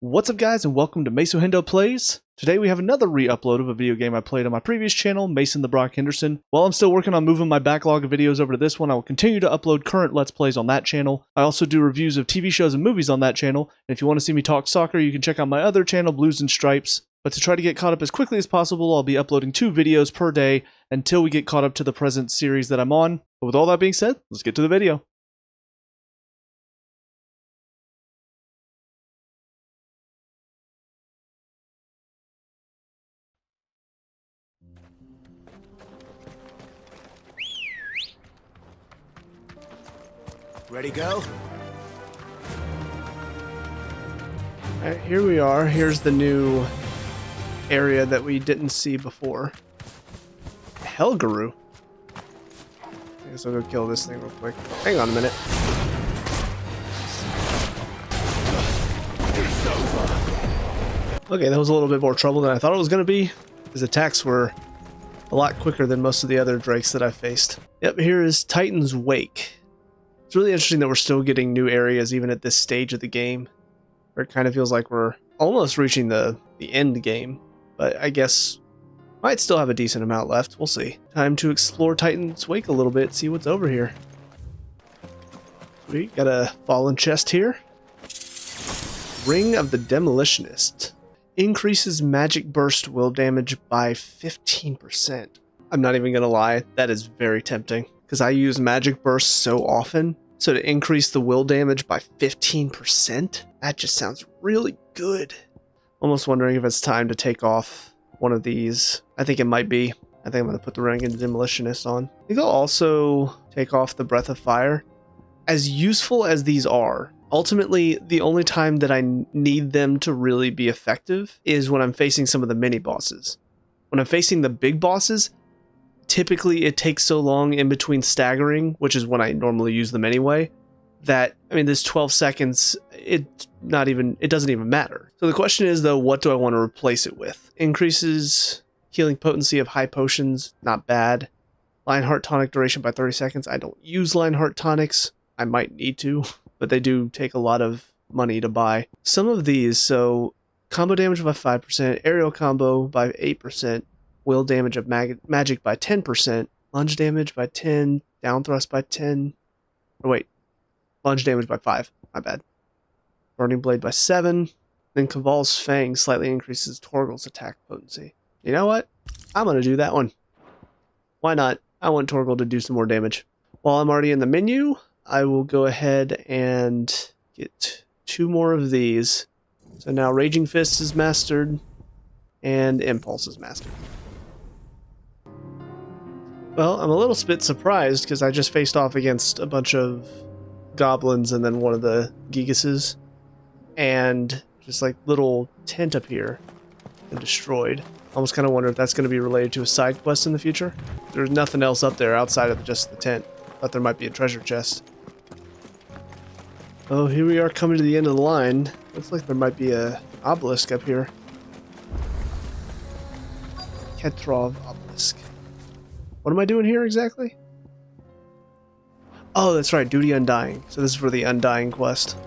What's up guys, and welcome to Maso Hendo Plays. Today we have another re-upload of a video game I played on my previous channel, Mason the Brock Henderson. While I'm still working on moving my backlog of videos over to this one, I will continue to upload current Let's Plays on that channel. I also do reviews of TV shows and movies on that channel, and if you want to see me talk soccer, you can check out my other channel, Blues and Stripes. But to try to get caught up as quickly as possible, I'll be uploading 2 videos per day until we get caught up to the present series that I'm on. But with all that being said, let's get to the video. Ready, go? Alright, here we are. Here's the new area that we didn't see before. Helgaroo. I guess I'll go kill this thing real quick. Hang on a minute. Okay, that was a little bit more trouble than I thought it was going to be. His attacks were a lot quicker than most of the other drakes that I've faced. Yep, here is Titan's Wake. It's really interesting that we're still getting new areas even at this stage of the game, where it kind of feels like we're almost reaching the end game, but I guess might still have a decent amount left. We'll see. Time to explore Titan's Wake a little bit, see what's over here. We got a fallen chest here. Ring of the Demolitionist. Increases magic burst will damage by 15%. I'm not even gonna lie, that is very tempting, because I use magic burst so often. So to increase the will damage by 15%, that just sounds really good. Almost wondering if it's time to take off one of these. I think it might be. I think I'm going to put the Ring of the Demolitionist on. I think I'll also take off the Breath of Fire. As useful as these are, ultimately the only time that I need them to really be effective is when I'm facing some of the mini bosses. When I'm facing the big bosses, typically it takes so long in between staggering, which is when I normally use them anyway, that, I mean, this 12 seconds, it doesn't even matter. So the question is, though, what do I want to replace it with? Increases healing potency of high potions, not bad. Lionheart tonic duration by 30 seconds. I don't use Lionheart tonics. I might need to, but they do take a lot of money to buy. Some of these, so combo damage by 5%, aerial combo by 8%, will damage of magic by 10%, lunge damage by 10, down thrust by 10, oh wait, lunge damage by 5, my bad. Burning Blade by 7, then Caval's Fang slightly increases Torgal's attack potency. You know what? I'm going to do that one. Why not? I want Torgal to do some more damage. While I'm already in the menu, I will go ahead and get 2 more of these. So now Raging Fist is mastered, and Impulse is mastered. Well, I'm a little bit surprised because I just faced off against a bunch of goblins and then one of the Gigases, and just like little tent up here and destroyed. Almost kind of wonder if that's going to be related to a side quest in the future. There's nothing else up there outside of just the tent. Thought there might be a treasure chest. Oh, here we are coming to the end of the line. Looks like there might be a obelisk up here. Ketrov obelisk. What am I doing here exactly? Oh, that's right, Duty Undying. So this is for the Undying quest.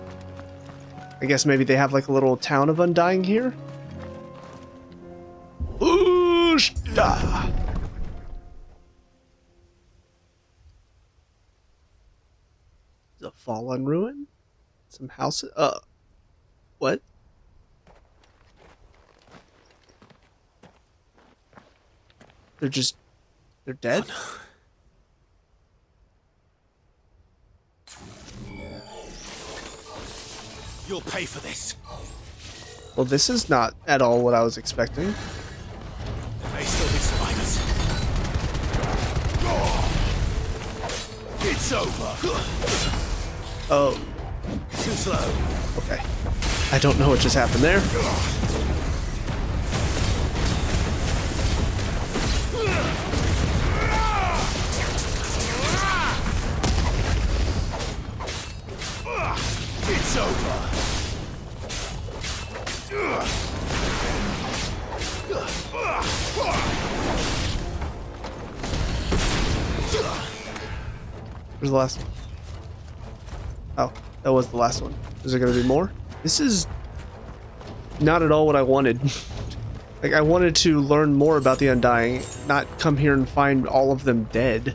I guess maybe they have like a little town of Undying here? Ooshda! A fallen ruin? Some houses? What? They're dead? You'll pay for this. Well, this is not at all what I was expecting. There may still be survivors. It's over. Oh. Too slow. Okay. I don't know what just happened there. It's over. Where's the last one? Oh, that was the last one. Is there going to be more? This is not at all what I wanted. Like, I wanted to learn more about the Undying, not come here and find all of them dead.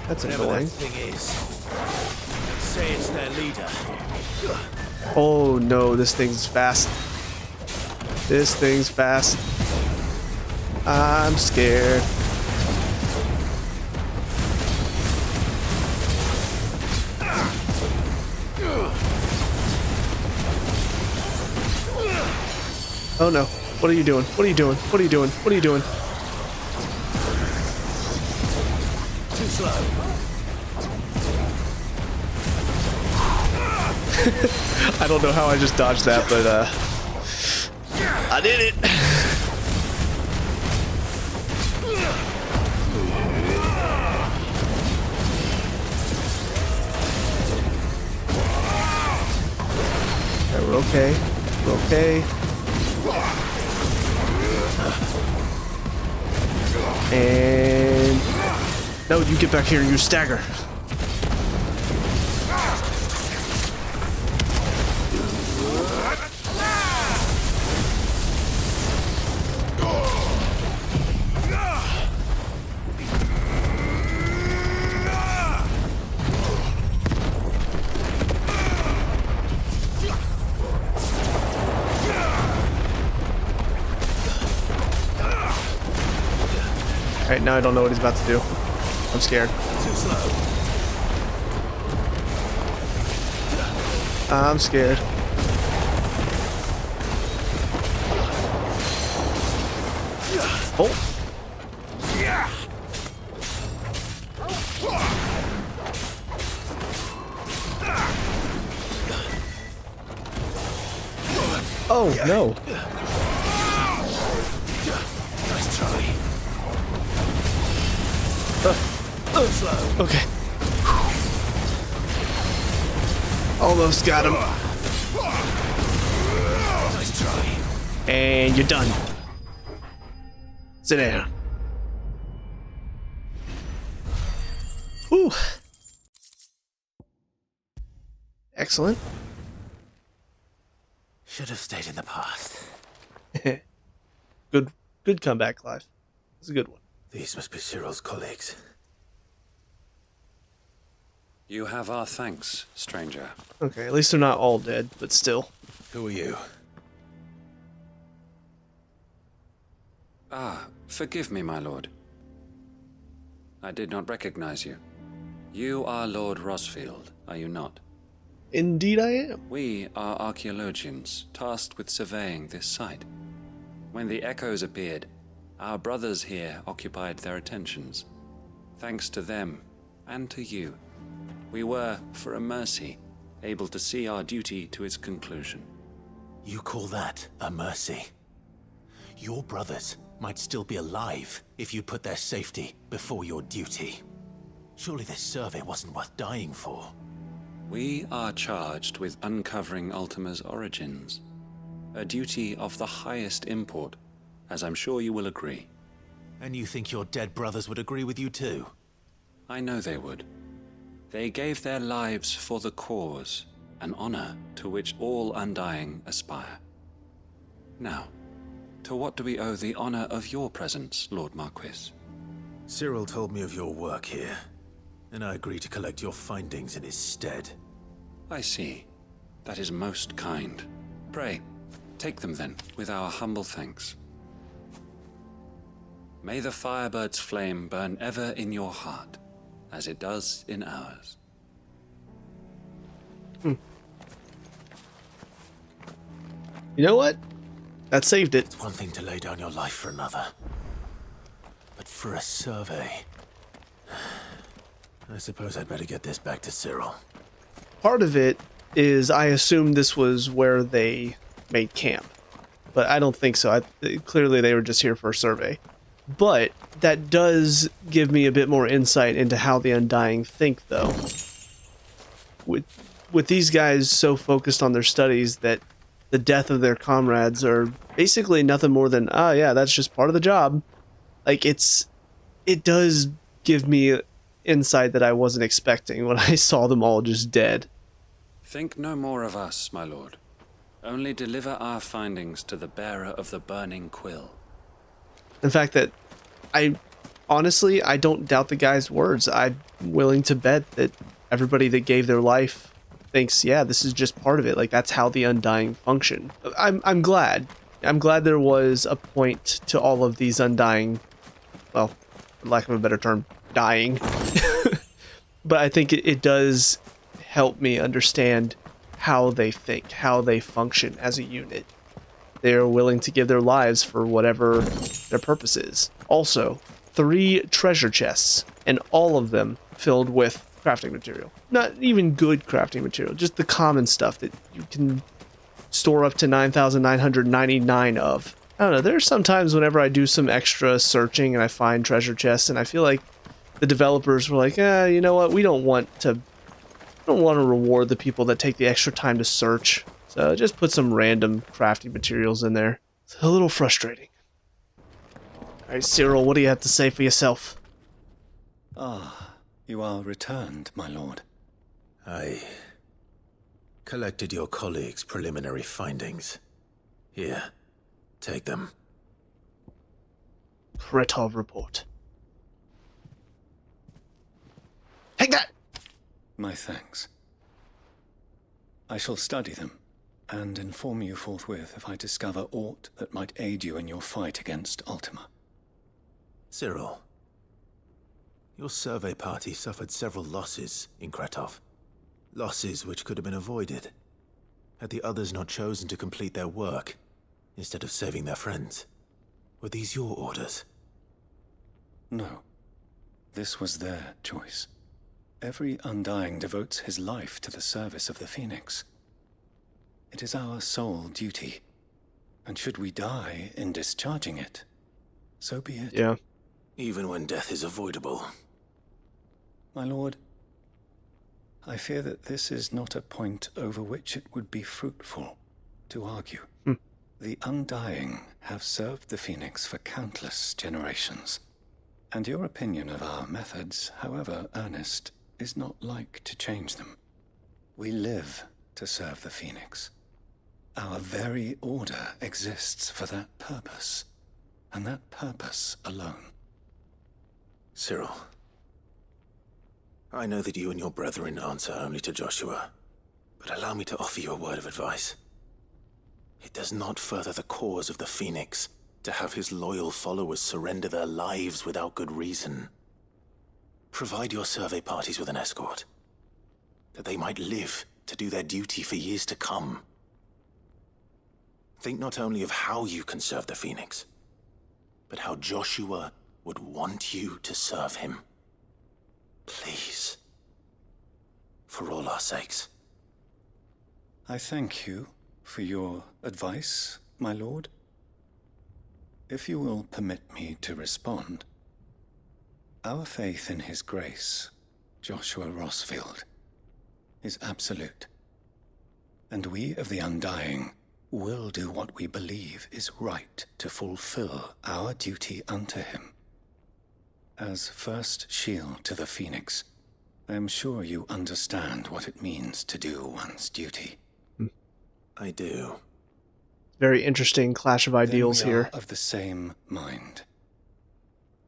That's Whatever annoying. that thing is, say it's their leader. Oh no, this thing's fast. This thing's fast. I'm scared. Oh no. What are you doing? What are you doing? What are you doing? What are you doing? Too slow. I don't know how I just dodged that, but I did it. Okay, we're okay. We're okay. And no, you get back here and you stagger. Alright, now I don't know what he's about to do. I'm scared. Too slow. I'm scared. Oh. Oh, no. Nice try. Slow. Okay. Almost got him. Nice try. And you're done. Sit down. Whew. Excellent. Should have stayed in the past. Good comeback, Clive. It's a good one. These must be Cyril's colleagues. You have our thanks, stranger. Okay, at least they're not all dead, but still. Who are you? Ah, forgive me, my lord. I did not recognize you. You are Lord Rosfield, are you not? Indeed I am. We are archaeologians, tasked with surveying this site. When the echoes appeared, our brothers here occupied their attentions. Thanks to them, and to you, we were, for a mercy, able to see our duty to its conclusion. You call that a mercy? Your brothers might still be alive if you put their safety before your duty. Surely this survey wasn't worth dying for. We are charged with uncovering Ultima's origins, a duty of the highest import, as I'm sure you will agree. And you think your dead brothers would agree with you too? I know they would. They gave their lives for the cause, an honor to which all Undying aspire. Now, to what do we owe the honor of your presence, Lord Marquis? Cyril told me of your work here, and I agree to collect your findings in his stead. I see. That is most kind. Pray, take them then, with our humble thanks. May the Firebird's flame burn ever in your heart, as it does in ours. You know what? That saved it. It's one thing to lay down your life for another, but for a survey... I suppose I'd better get this back to Cyril. Part of it is I assume this was where they made camp, but I don't think so. Clearly they were just here for a survey. But that does give me a bit more insight into how the Undying think, though. With these guys so focused on their studies that the death of their comrades are basically nothing more than, oh yeah, that's just part of the job. Like, it does give me insight that I wasn't expecting when I saw them all just dead. Think no more of us, my lord. Only deliver our findings to the bearer of the burning quill. In fact, that honestly, I don't doubt the guy's words. I'm willing to bet that everybody that gave their life thinks, yeah, this is just part of it. Like, that's how the Undying function. I'm glad. I'm glad there was a point to all of these Undying, well, for lack of a better term, dying. But I think it does help me understand how they think, how they function as a unit. They're willing to give their lives for whatever their purpose is. Also, 3 treasure chests, and all of them filled with crafting material. Not even good crafting material, just the common stuff that you can store up to 9,999 of. I don't know, there's sometimes whenever I do some extra searching and I find treasure chests, and I feel like the developers were like, you know what, we don't want to reward the people that take the extra time to search. So just put some random crafting materials in there. It's a little frustrating. Alright, Cyril, what do you have to say for yourself? Ah, you are returned, my lord. I collected your colleagues' preliminary findings. Here, take them. Kretov report. Take that! My thanks. I shall study them, and inform you forthwith if I discover aught that might aid you in your fight against Ultima. Cyril, your survey party suffered several losses in Kretov. Losses which could have been avoided, had the others not chosen to complete their work, instead of saving their friends. Were these your orders? No. This was their choice. Every Undying devotes his life to the service of the Phoenix. It is our sole duty, and should we die in discharging it, so be it. Yeah. Even when death is avoidable. My lord, I fear that this is not a point over which it would be fruitful to argue. The Undying have served the Phoenix for countless generations, and your opinion of our methods, however earnest, is not like to change them. We live to serve the Phoenix. Our very order exists for that purpose, and that purpose alone. Cyril, I know that you and your brethren answer only to Joshua, but allow me to offer you a word of advice. It does not further the cause of the Phoenix to have his loyal followers surrender their lives without good reason. Provide your survey parties with an escort, that they might live to do their duty for years to come. Think not only of how you can serve the Phoenix, but how Joshua would want you to serve him. Please. For all our sakes. I thank you for your advice, my lord. If you will permit me to respond, our faith in his grace, Joshua Rossfield, is absolute. And we of the Undying will do what we believe is right to fulfill our duty unto him. As first shield to the Phoenix, I am sure you understand what it means to do one's duty. I do. Very interesting clash of ideals Then we are here. of the same mind.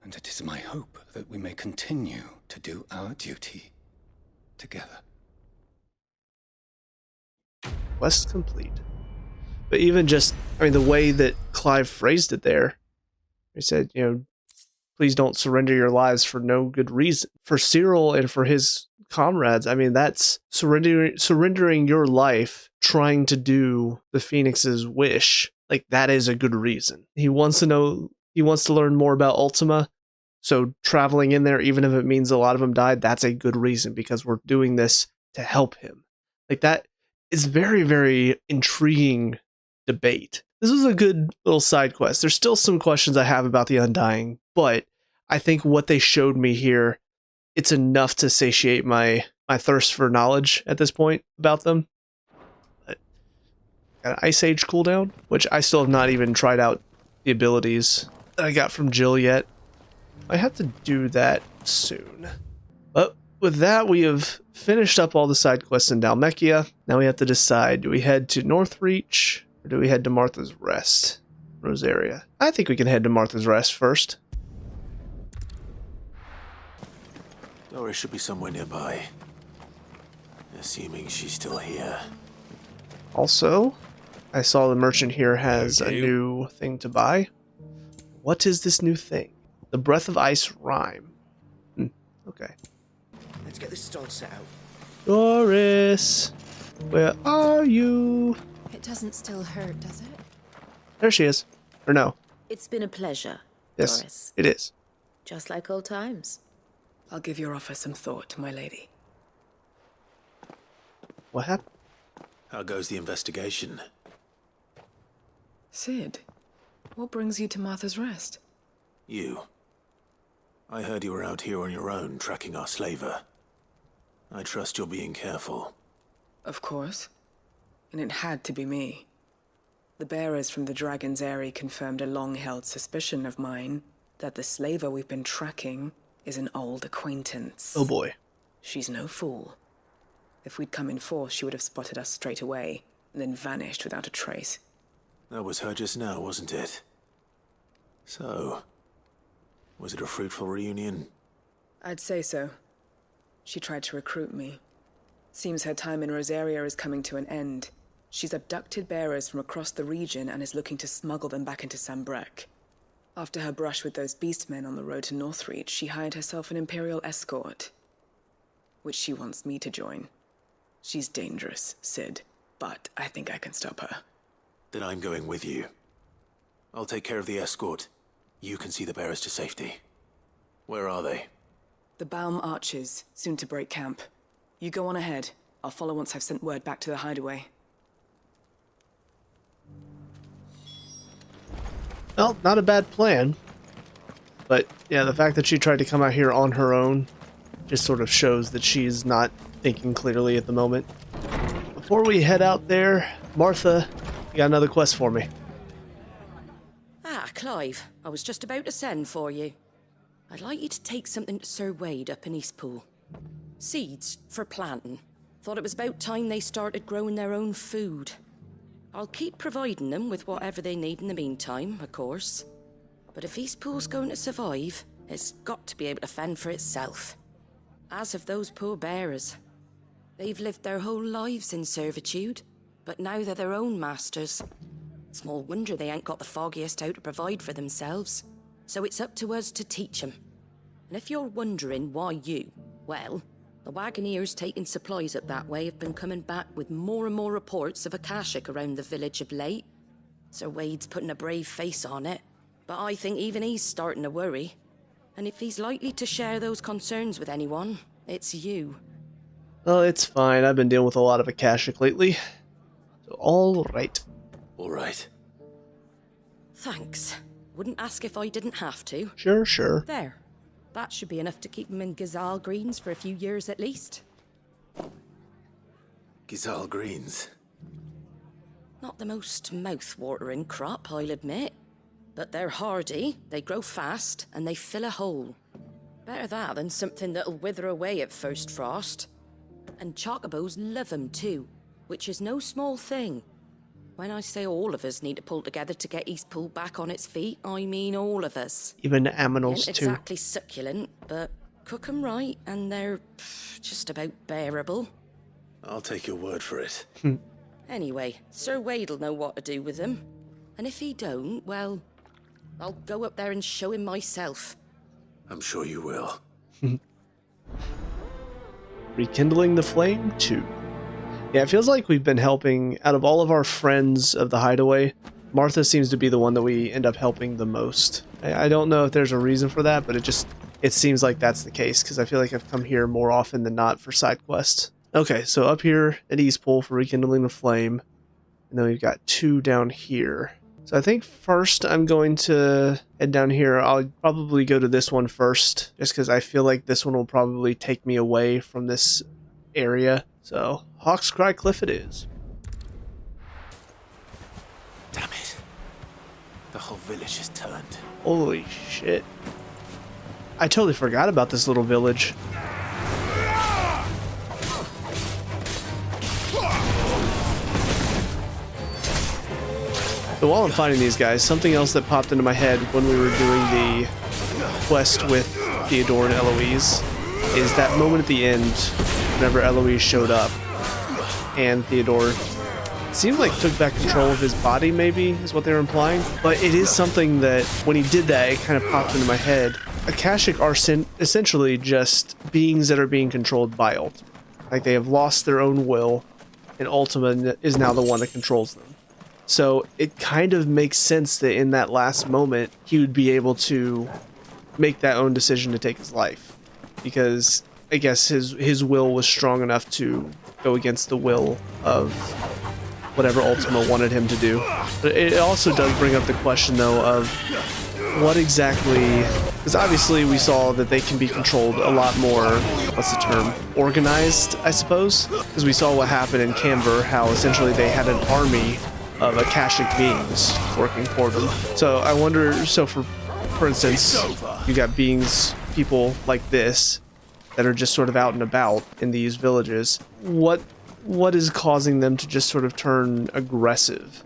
And it is my hope that we may continue to do our duty together. Quest complete. But even just, I mean, the way that Clive phrased it there, he said, you know, please don't surrender your lives for no good reason. For Cyril and for his comrades, I mean, that's surrendering your life, trying to do the Phoenix's wish. Like, that is a good reason. He wants to learn more about Ultima. So traveling in there, even if it means a lot of them died, that's a good reason, because we're doing this to help him. Like, that is very, very intriguing debate. This was a good little side quest. There's still some questions I have about the Undying, but I think what they showed me here, it's enough to satiate my thirst for knowledge at this point about them. But got an Ice Age cooldown, which I still have not even tried out the abilities that I got from Jill yet. I have to do that soon. Oh, with that, we have finished up all the side quests in Dhalmekia. Now we have to decide, do we head to Northreach or do we head to Martha's Rest, Rosaria? I think we can head to Martha's Rest first. Dorys should be somewhere nearby. Assuming she's still here. Also, I saw the merchant here has a new thing to buy. What is this new thing? The Breath of Ice Rhyme. Okay. Let's get this stall set out. Doris, where are you? It doesn't still hurt, does it? There she is. Or no. It's been a pleasure, Yes, Doris. it is. Just like old times. I'll give your offer some thought, my lady. What happened? How goes the investigation? Sid, what brings you to Martha's Rest? You. I heard you were out here on your own, tracking our slaver. I trust you're being careful. Of course. And it had to be me. The bearers from the Dragon's Eyrie confirmed a long-held suspicion of mine that the slaver we've been tracking is an old acquaintance. Oh boy. She's no fool. If we'd come in force, she would have spotted us straight away, and then vanished without a trace. That was her just now, wasn't it? So, was it a fruitful reunion? I'd say so. She tried to recruit me. Seems her time in Rosaria is coming to an end. She's abducted bearers from across the region and is looking to smuggle them back into Sambrek. After her brush with those beastmen on the road to Northreach, she hired herself an Imperial escort, which she wants me to join. She's dangerous, Sid, but I think I can stop her. Then I'm going with you. I'll take care of the escort. You can see the bearers to safety. Where are they? The Baum Archers, soon to break camp. You go on ahead. I'll follow once I've sent word back to the hideaway. Well, not a bad plan. But yeah, the fact that she tried to come out here on her own just sort of shows that she's not thinking clearly at the moment. Before we head out there, Martha, you got another quest for me. Ah, Clive, I was just about to send for you. I'd like you to take something to Sir Wade up in Eastpool. Seeds for planting. Thought it was about time they started growing their own food. I'll keep providing them with whatever they need in the meantime, of course. But if Eastpool's going to survive, it's got to be able to fend for itself. As of those poor bearers. They've lived their whole lives in servitude, but now they're their own masters. Small wonder they ain't got the foggiest how to provide for themselves. So it's up to us to teach them. And if you're wondering why you, well, the Wagoneers taking supplies up that way have been coming back with more and more reports of Akashic around the village of late. Sir Wade's putting a brave face on it, but I think even he's starting to worry. And if he's likely to share those concerns with anyone, it's you. Well, it's fine. I've been dealing with a lot of Akashic lately. So, all right. All right. Thanks. Wouldn't ask if I didn't have to. Sure. There. That should be enough to keep him in Gazal Greens for a few years at least. Gazal Greens. Not the most mouth-watering crop, I'll admit. But they're hardy, they grow fast, and they fill a hole. Better that than something that'll wither away at first frost. And chocobos love 'em too, which is no small thing. When I say all of us need to pull together to get Eastpool back on its feet, I mean all of us. Even the aminals, Ain't too. exactly succulent, but cook 'em right, and they're just about bearable. I'll take your word for it. Anyway, Sir Wade'll know what to do with them. And if he don't, well, I'll go up there and show him myself. I'm sure you will. Rekindling the Flame 2. Yeah, it feels like we've been helping, out of all of our friends of the hideaway, Martha seems to be the one that we end up helping the most. I don't know if there's a reason for that, but it seems like that's the case, because I feel like I've come here more often than not for side quests. Okay, so up here at Eastpool for Rekindling the Flame, and then we've got 2 down here. So I think first I'm going to head down here. I'll probably go to this one first, just because I feel like this one will probably take me away from this area. So, Hawk's Cry Cliff it is. Damn it. The whole village has turned. Holy shit. I totally forgot about this little village. So while I'm fighting these guys, something else that popped into my head when we were doing the quest with Theodore and Eloise is that moment at the end whenever Eloise showed up and Theodore seemed like took back control of his body, maybe is what they were implying. But it is something that when he did that, it kind of popped into my head. Akashic are essentially just beings that are being controlled by Ultima. Like they have lost their own will and Ultima is now the one that controls them. So it kind of makes sense that in that last moment, he would be able to make that own decision to take his life. Because I guess his will was strong enough to go against the will of whatever Ultima wanted him to do. But it also does bring up the question, though, of what exactly... Because obviously we saw that they can be controlled a lot more, what's the term, organized, I suppose? Because we saw what happened in Camber, how essentially they had an army of Akashic beings working for them. So I wonder, so for instance, you got beings, people like this, that are just sort of out and about in these villages. What is causing them to just sort of turn aggressive?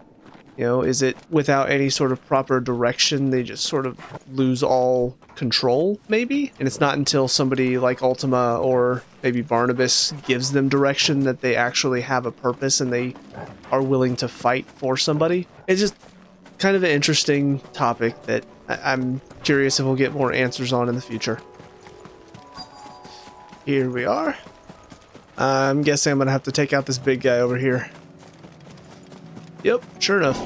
You know, is it without any sort of proper direction, they just sort of lose all control, maybe? And it's not until somebody like Ultima or maybe Barnabas gives them direction that they actually have a purpose and they are willing to fight for somebody. It's just kind of an interesting topic that I'm curious if we'll get more answers on in the future. Here we are. I'm guessing I'm gonna have to take out this big guy over here. Yep, sure enough.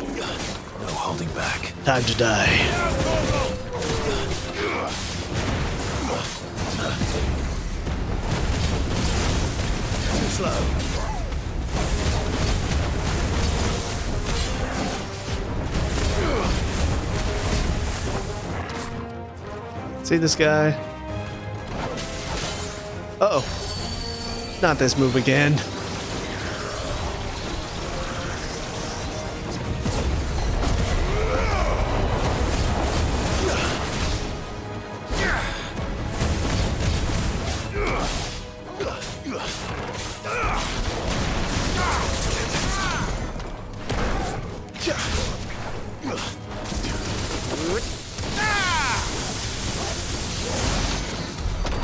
No holding back. Time to die. Slow. See this guy? Uh-oh. Not this move again.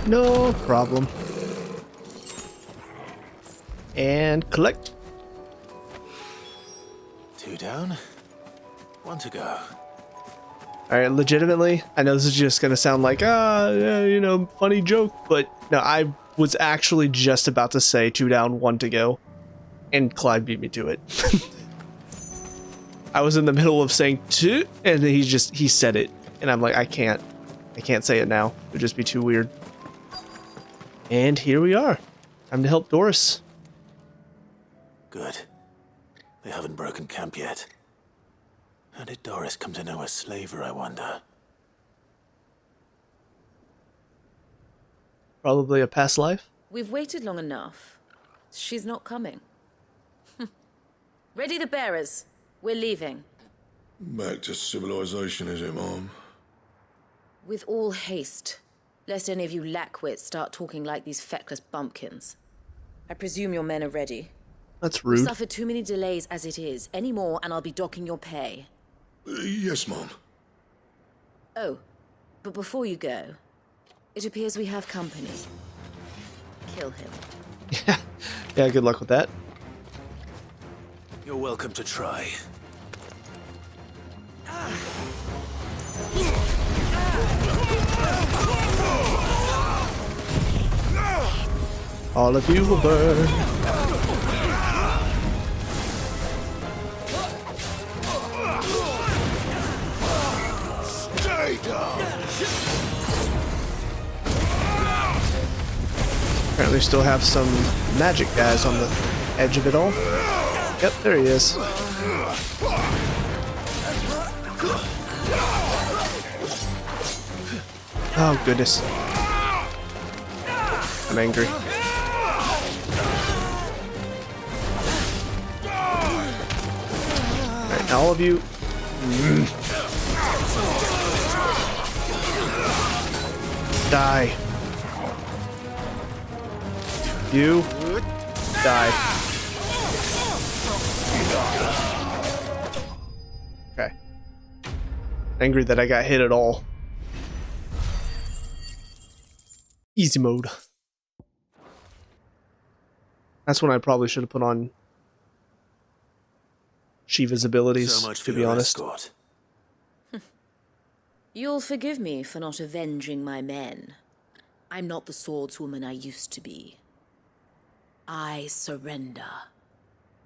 No problem. And collect. 2 down, 1 to go. Alright, legitimately, I know this is just gonna sound like, funny joke, but no, I was actually just about to say 2 down, 1 to go, and Clyde beat me to it. I was in the middle of saying 2, and then he said it, and I'm like, I can't say it now. It would just be too weird. And here we are. Time to help Dorys. Good. They haven't broken camp yet. How did Dorys come to know a slaver, I wonder? Probably a past life. We've waited long enough. She's not coming. Ready the bearers. We're leaving. Back to civilization, is it, Mom? With all haste. Lest any of you lackwits start talking like these feckless bumpkins. I presume your men are ready. That's We've rude. suffered too many delays as it is. Any more and I'll be docking your pay. Yes, Mom. Oh, but before you go, it appears we have company. Kill him. Yeah, good luck with that. You're welcome to try. All of you will burn. Stay down. Apparently we still have some magic guys on the edge of it all. Yep, there he is. Oh, goodness. I'm angry. Alright, now all of you. Die. You. Die. angry that I got hit at all. Easy mode. That's when I probably should have put on Shiva's abilities, So much to for be your honest. escort. You'll forgive me for not avenging my men. I'm not the swordswoman I used to be. I surrender.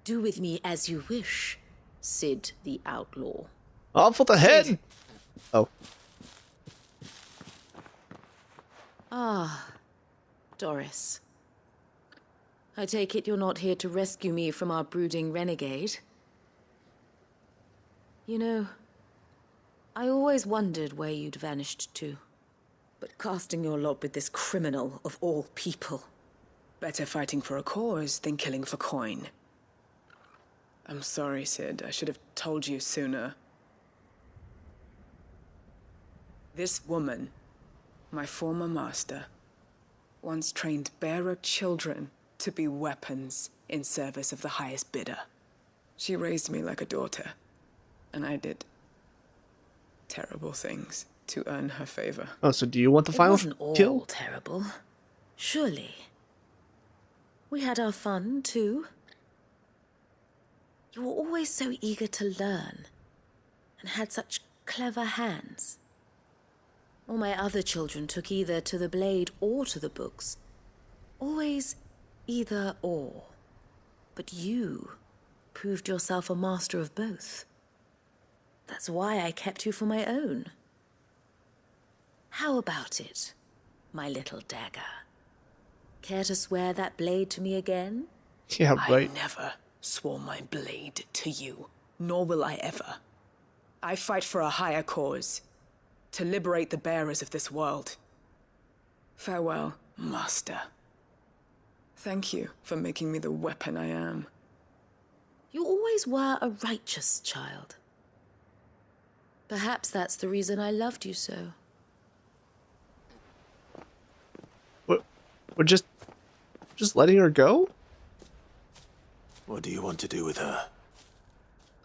Do with me as you wish, Sid the Outlaw. Oh, for the head! Oh. Ah, Doris. I take it you're not here to rescue me from our brooding renegade? You know, I always wondered where you'd vanished to. But casting your lot with this criminal of all people. Better fighting for a cause than killing for coin. I'm sorry, Sid. I should have told you sooner. This woman, my former master, once trained bearer children to be weapons in service of the highest bidder. She raised me like a daughter, and I did terrible things to earn her favor. Oh, so do you want the It final wasn't all kill? terrible, surely. We had our fun, too. You were always so eager to learn, and had such clever hands. All my other children took either to the blade or to the books. Always either or. But you proved yourself a master of both. That's why I kept you for my own. How about it, my little dagger? Care to swear that blade to me again? Yeah, right. I never swore my blade to you, nor will I ever. I fight for a higher cause, to liberate the bearers of this world. Farewell, Master. Thank you for making me the weapon I am. You always were a righteous child. Perhaps that's the reason I loved you so. We're just letting her go? What do you want to do with her?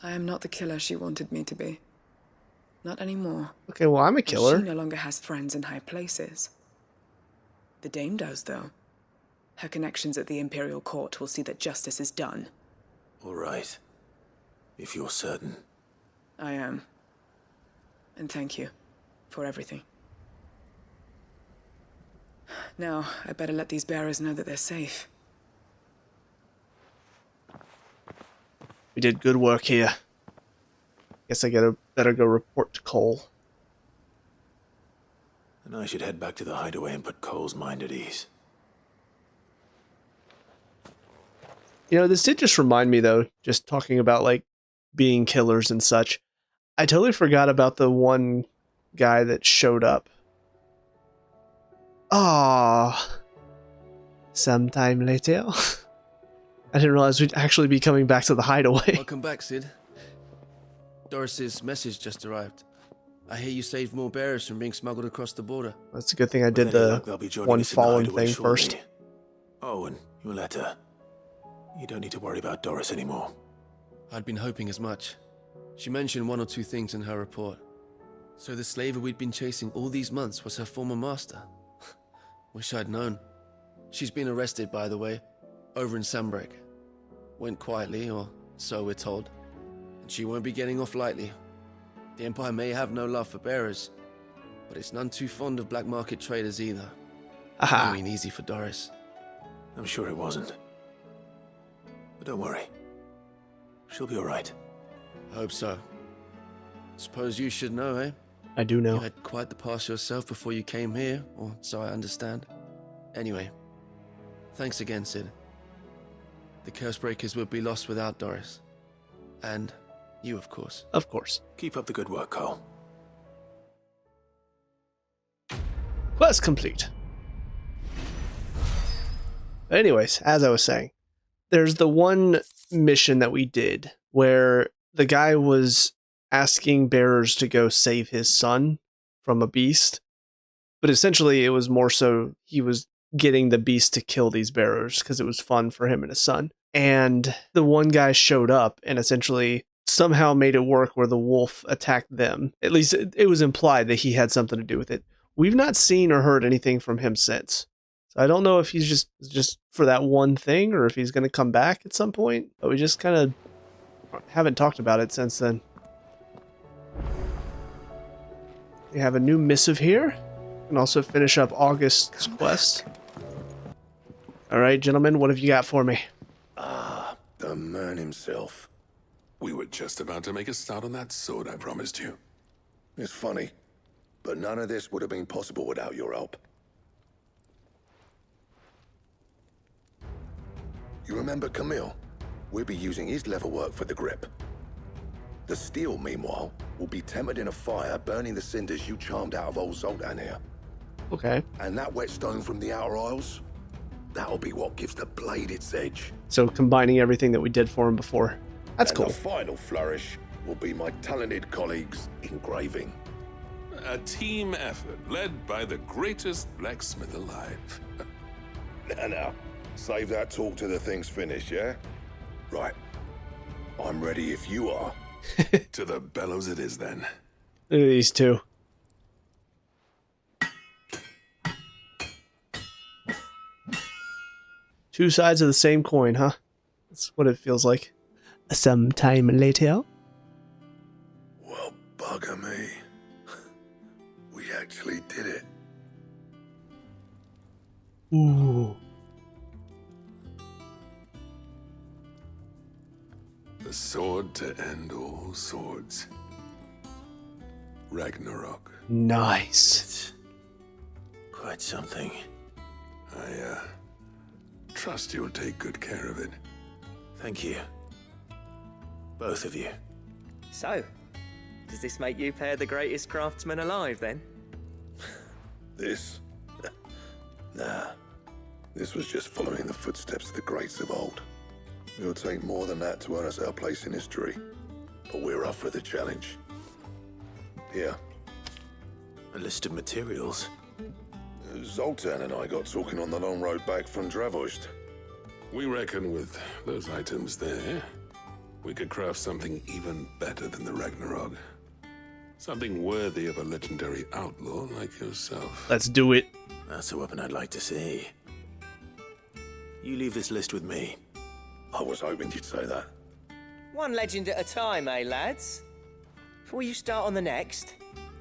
I am not the killer she wanted me to be. Not anymore. Okay, well, I'm a And killer. she no longer has friends in high places. The Dame does, though. Her connections at the Imperial Court will see that justice is done. All right. If you're certain. I am. And thank you for everything. Now, I better let these bearers know that they're safe. We did good work here. Guess I better go report to Cole. And I should head back to the hideaway and put Cole's mind at ease. You know, this did just remind me, though, just talking about, like, being killers and such. I totally forgot about the one guy that showed up. Ah, sometime later. I didn't realize we'd actually be coming back to the hideaway. Welcome back, Sid. Doris's message just arrived. I hear you saved more bearers from being smuggled across the border. That's a good thing I did With any the luck, they'll be joining one us in the fallen hideaway thing shortly. first. Oh, and your letter. You don't need to worry about Doris anymore. I'd been hoping as much. She mentioned one or two things in her report. So the slaver we'd been chasing all these months was her former master. Wish I'd known. She's been arrested, by the way, over in Sambrek. Went quietly, or so we're told. And she won't be getting off lightly. The Empire may have no love for bearers, but it's none too fond of black market traders either. Aha. I mean, easy for Doris. I'm sure it wasn't. But don't worry. She'll be all right. I hope so. Suppose you should know, eh? I do know. You had quite the past yourself before you came here, or so I understand. Anyway, thanks again, Sid. The Cursebreakers would be lost without Doris. And you, of course. Of course. Keep up the good work, Cole. Quest complete. But anyways, as I was saying, there's the one mission that we did where the guy was asking bearers to go save his son from a beast. But essentially, it was more so he was getting the beast to kill these bearers because it was fun for him and his son. And the one guy showed up and essentially somehow made it work where the wolf attacked them. At least it was implied that he had something to do with it. We've not seen or heard anything from him since. So I don't know if he's just for that one thing or if he's going to come back at some point. But we just kind of haven't talked about it since then. We have a new missive here. And also finish up August's quest. Alright, gentlemen, what have you got for me? Ah, the man himself. We were just about to make a start on that sword I promised you. It's funny, but none of this would have been possible without your help. You remember Camille? We'll be using his leather work for the grip. The steel, meanwhile, will be tempered in a fire, burning the cinders you charmed out of old Zoltan here. Okay. And that whetstone from the Outer Isles, that'll be what gives the blade its edge. So combining everything that we did for him before. That's cool. The final flourish will be my talented colleagues' engraving. A team effort led by the greatest blacksmith alive. Now, save that talk till the thing's finished, yeah? Right. I'm ready if you are. To the bellows it is then. Look at these two. Two sides of the same coin, huh? That's what it feels like. Sometime later. Well, bugger me. We actually did it. Ooh. The sword to end all swords. Ragnarok. Nice. Quite something. I, trust you'll take good care of it. Thank you. Both of you. So, does this make you pair the greatest craftsman alive, then? This? Nah. This was just following the footsteps of the greats of old. It'll take more than that to earn us our place in history. But we're up for the challenge. Here. A list of materials. Zoltan and I got talking on the long road back from Dravost. We reckon with those items there, we could craft something even better than the Ragnarok. Something worthy of a legendary outlaw like yourself. Let's do it. That's a weapon I'd like to see. You leave this list with me. I was hoping you'd say that. One legend at a time, eh, lads? Before you start on the next,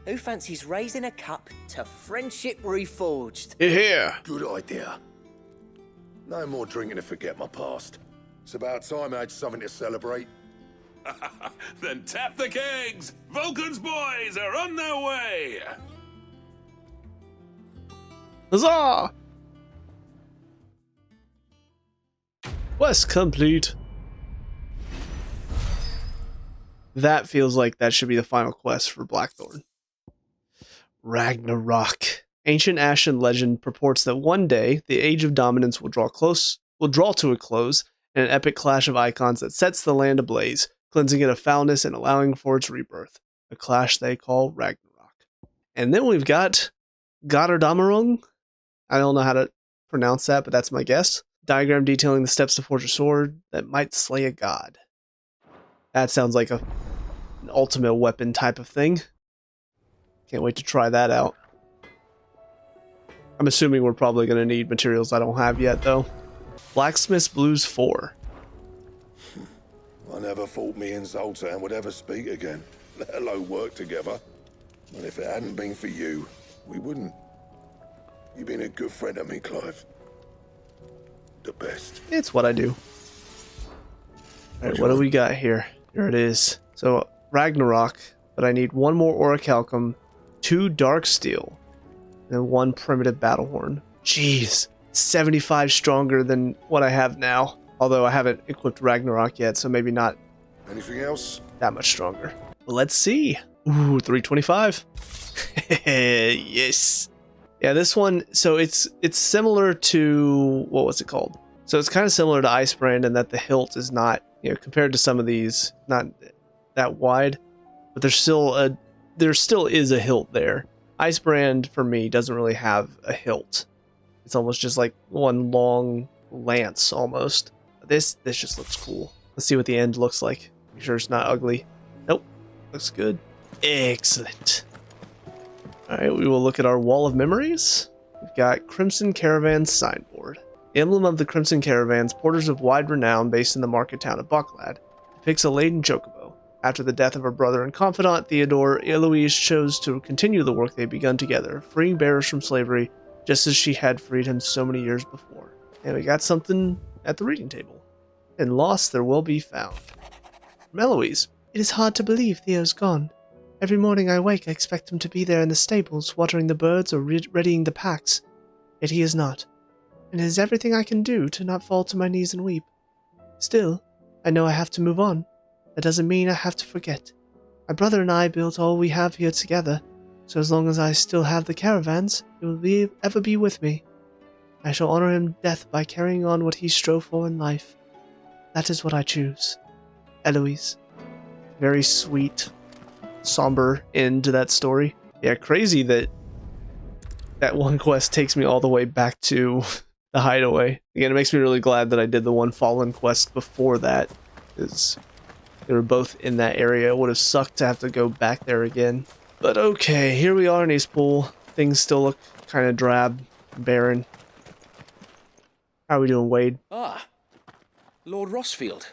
who fancies raising a cup to friendship reforged? Here. Good idea. No more drinking to forget my past. It's about time I had something to celebrate. Then tap the kegs! Vulcan's boys are on their way! Huzzah! Quest complete. That feels like that should be the final quest for Blackthorn. Ragnarok. Ancient Ashen legend purports that one day the Age of Dominance will draw to a close in an epic clash of icons that sets the land ablaze, cleansing it of foulness and allowing for its rebirth. A clash they call Ragnarok. And then we've got Goddardammerung. I don't know how to pronounce that, but that's my guess. Diagram detailing the steps to forge a sword that might slay a god. That sounds like an ultimate weapon type of thing. Can't wait to try that out. I'm assuming we're probably going to need materials I don't have yet, though. Blacksmith's Blues 4. I never thought me and Zoltan would ever speak again, let alone work together. And if it hadn't been for you, we wouldn't. You've been a good friend to me, Clive. The best. It's what I do. Alright, what do we got here? Here it is. So, Ragnarok, but I need one more Orichalcum, 2 Dark Steel, and 1 Primitive Battlehorn. Jeez, 75 stronger than what I have now. Although I haven't equipped Ragnarok yet, so maybe not Anything else? that much stronger. Let's see. Ooh, 325. Yes. Yeah, this one, so it's similar to, what was it called? So it's kind of similar to Icebrand in that the hilt is not, compared to some of these, not that wide, but there still is a hilt there. Icebrand, for me, doesn't really have a hilt. It's almost just like one long lance, almost. This just looks cool. Let's see what the end looks like. Make sure it's not ugly. Nope. Looks good. Excellent. Alright, we will look at our Wall of Memories. We've got Crimson Caravan Signboard. The emblem of the Crimson Caravans, porters of wide renown based in the market town of Bucklad, depicts a laden chocobo. After the death of her brother and confidant, Theodore, Eloise chose to continue the work they'd begun together, freeing bearers from slavery, just as she had freed him so many years before. And we got something at the reading table. In lost there will be found. From Eloise. It is hard to believe Theo's gone. Every morning I wake, I expect him to be there in the stables, watering the birds or readying the packs. Yet he is not. And it is everything I can do to not fall to my knees and weep. Still, I know I have to move on. That doesn't mean I have to forget. My brother and I built all we have here together, so as long as I still have the caravans, he will ever be with me. I shall honor him to death by carrying on what he strove for in life. That is what I choose. Eloise. Very sweet, somber end to that story. Yeah, crazy that that one quest takes me all the way back to the hideaway. Again, it makes me really glad that I did the one Fallen quest before that, because they were both in that area. It would have sucked to have to go back there again. But okay, here we are in Eastpool. Things still look kind of drab, barren. How are we doing, Wade? Ah, Lord Rossfield.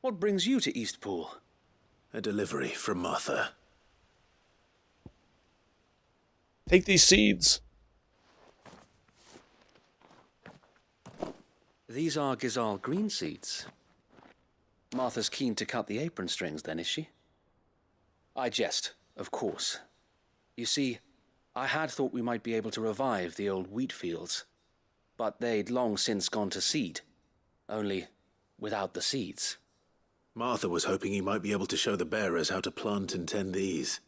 What brings you to Eastpool? A delivery from Martha. Take these seeds. These are Gizal green seeds. Martha's keen to cut the apron strings, then, is she? I jest, of course. You see, I had thought we might be able to revive the old wheat fields, but they'd long since gone to seed, only without the seeds. Martha was hoping he might be able to show the bearers how to plant and tend these,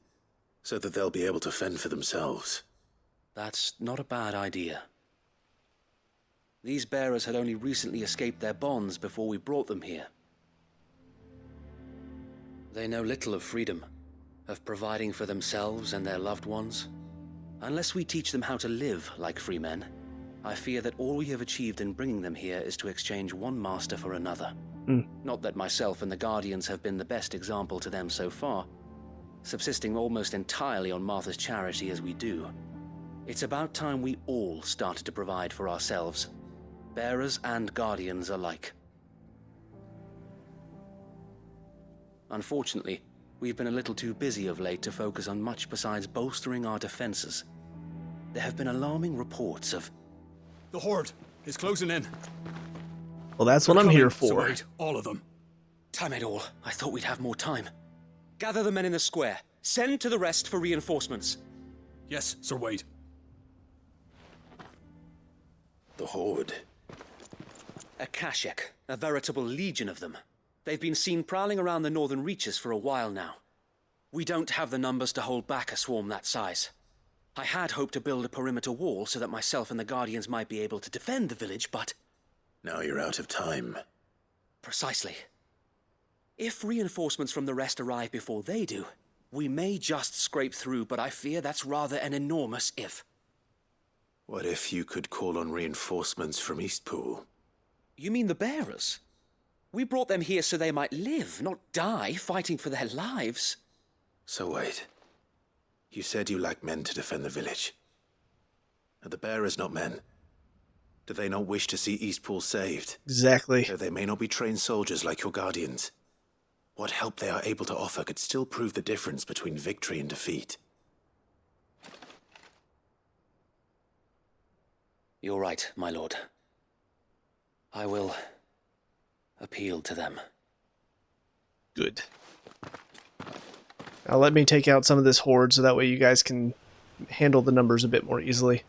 so that they'll be able to fend for themselves. That's not a bad idea. These bearers had only recently escaped their bonds before we brought them here. They know little of freedom, of providing for themselves and their loved ones. Unless we teach them how to live like free men, I fear that all we have achieved in bringing them here is to exchange one master for another. Not that myself and the Guardians have been the best example to them so far, subsisting almost entirely on Martha's charity as we do. It's about time we all started to provide for ourselves, bearers and Guardians alike. Unfortunately, we've been a little too busy of late to focus on much besides bolstering our defenses. There have been alarming reports of... The Horde is closing in. Well, that's what I'm here for. So wait, all of them. Damn it all, I thought we'd have more time. Gather the men in the square. Send to the rest for reinforcements. Yes, Sir Wade. The Horde. A Kashek, a veritable legion of them. They've been seen prowling around the northern reaches for a while now. We don't have the numbers to hold back a swarm that size. I had hoped to build a perimeter wall so that myself and the Guardians might be able to defend the village, but... Now you're out of time. Precisely. If reinforcements from the rest arrive before they do, we may just scrape through, but I fear that's rather an enormous if. What if you could call on reinforcements from Eastpool? You mean the bearers? We brought them here so they might live, not die, fighting for their lives. So wait. You said you lack men to defend the village. Are the bearers not men? Do they not wish to see Eastpool saved? Exactly. Though they may not be trained soldiers like your Guardians, what help they are able to offer could still prove the difference between victory and defeat. You're right, my lord. I will appeal to them. Good. Now let me take out some of this horde so that way you guys can handle the numbers a bit more easily.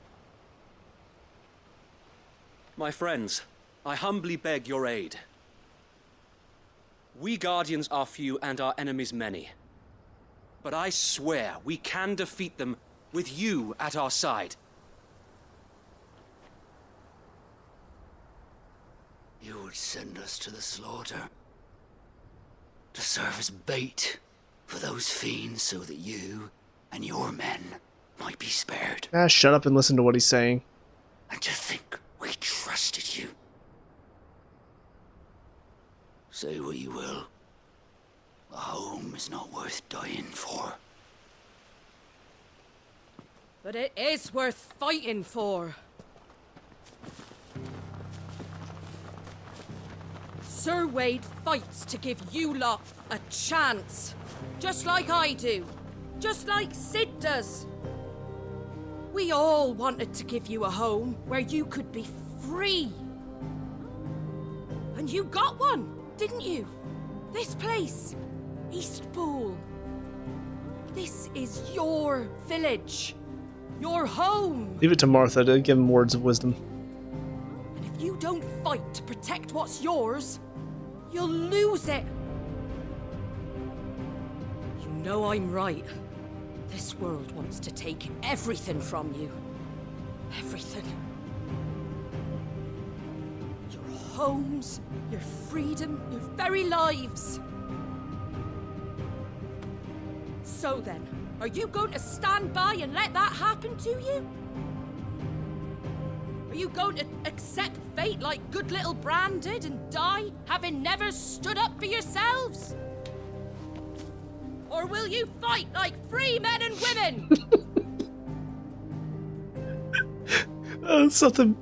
My friends, I humbly beg your aid. We Guardians are few and our enemies many. But I swear we can defeat them with you at our side. You would send us to the slaughter, to serve as bait for those fiends so that you and your men might be spared. Ah, shut up and listen to what he's saying. And to think we trusted you. Say what you will, is not worth dying for. But it is worth fighting for. Sir Wade fights to give you lot a chance. Just like I do. Just like Sid does. We all wanted to give you a home where you could be free. And you got one, didn't you? This place, Eastpool. This is your village. Your home. Leave it to Martha to give him words of wisdom. And if you don't fight to protect what's yours, you'll lose it. You know I'm right. This world wants to take everything from you. Everything. Your homes, your freedom, your very lives. So then, are you going to stand by and let that happen to you? Are you going to accept fate like good little Bran did and die, having never stood up for yourselves? Or will you fight like free men and women? Something.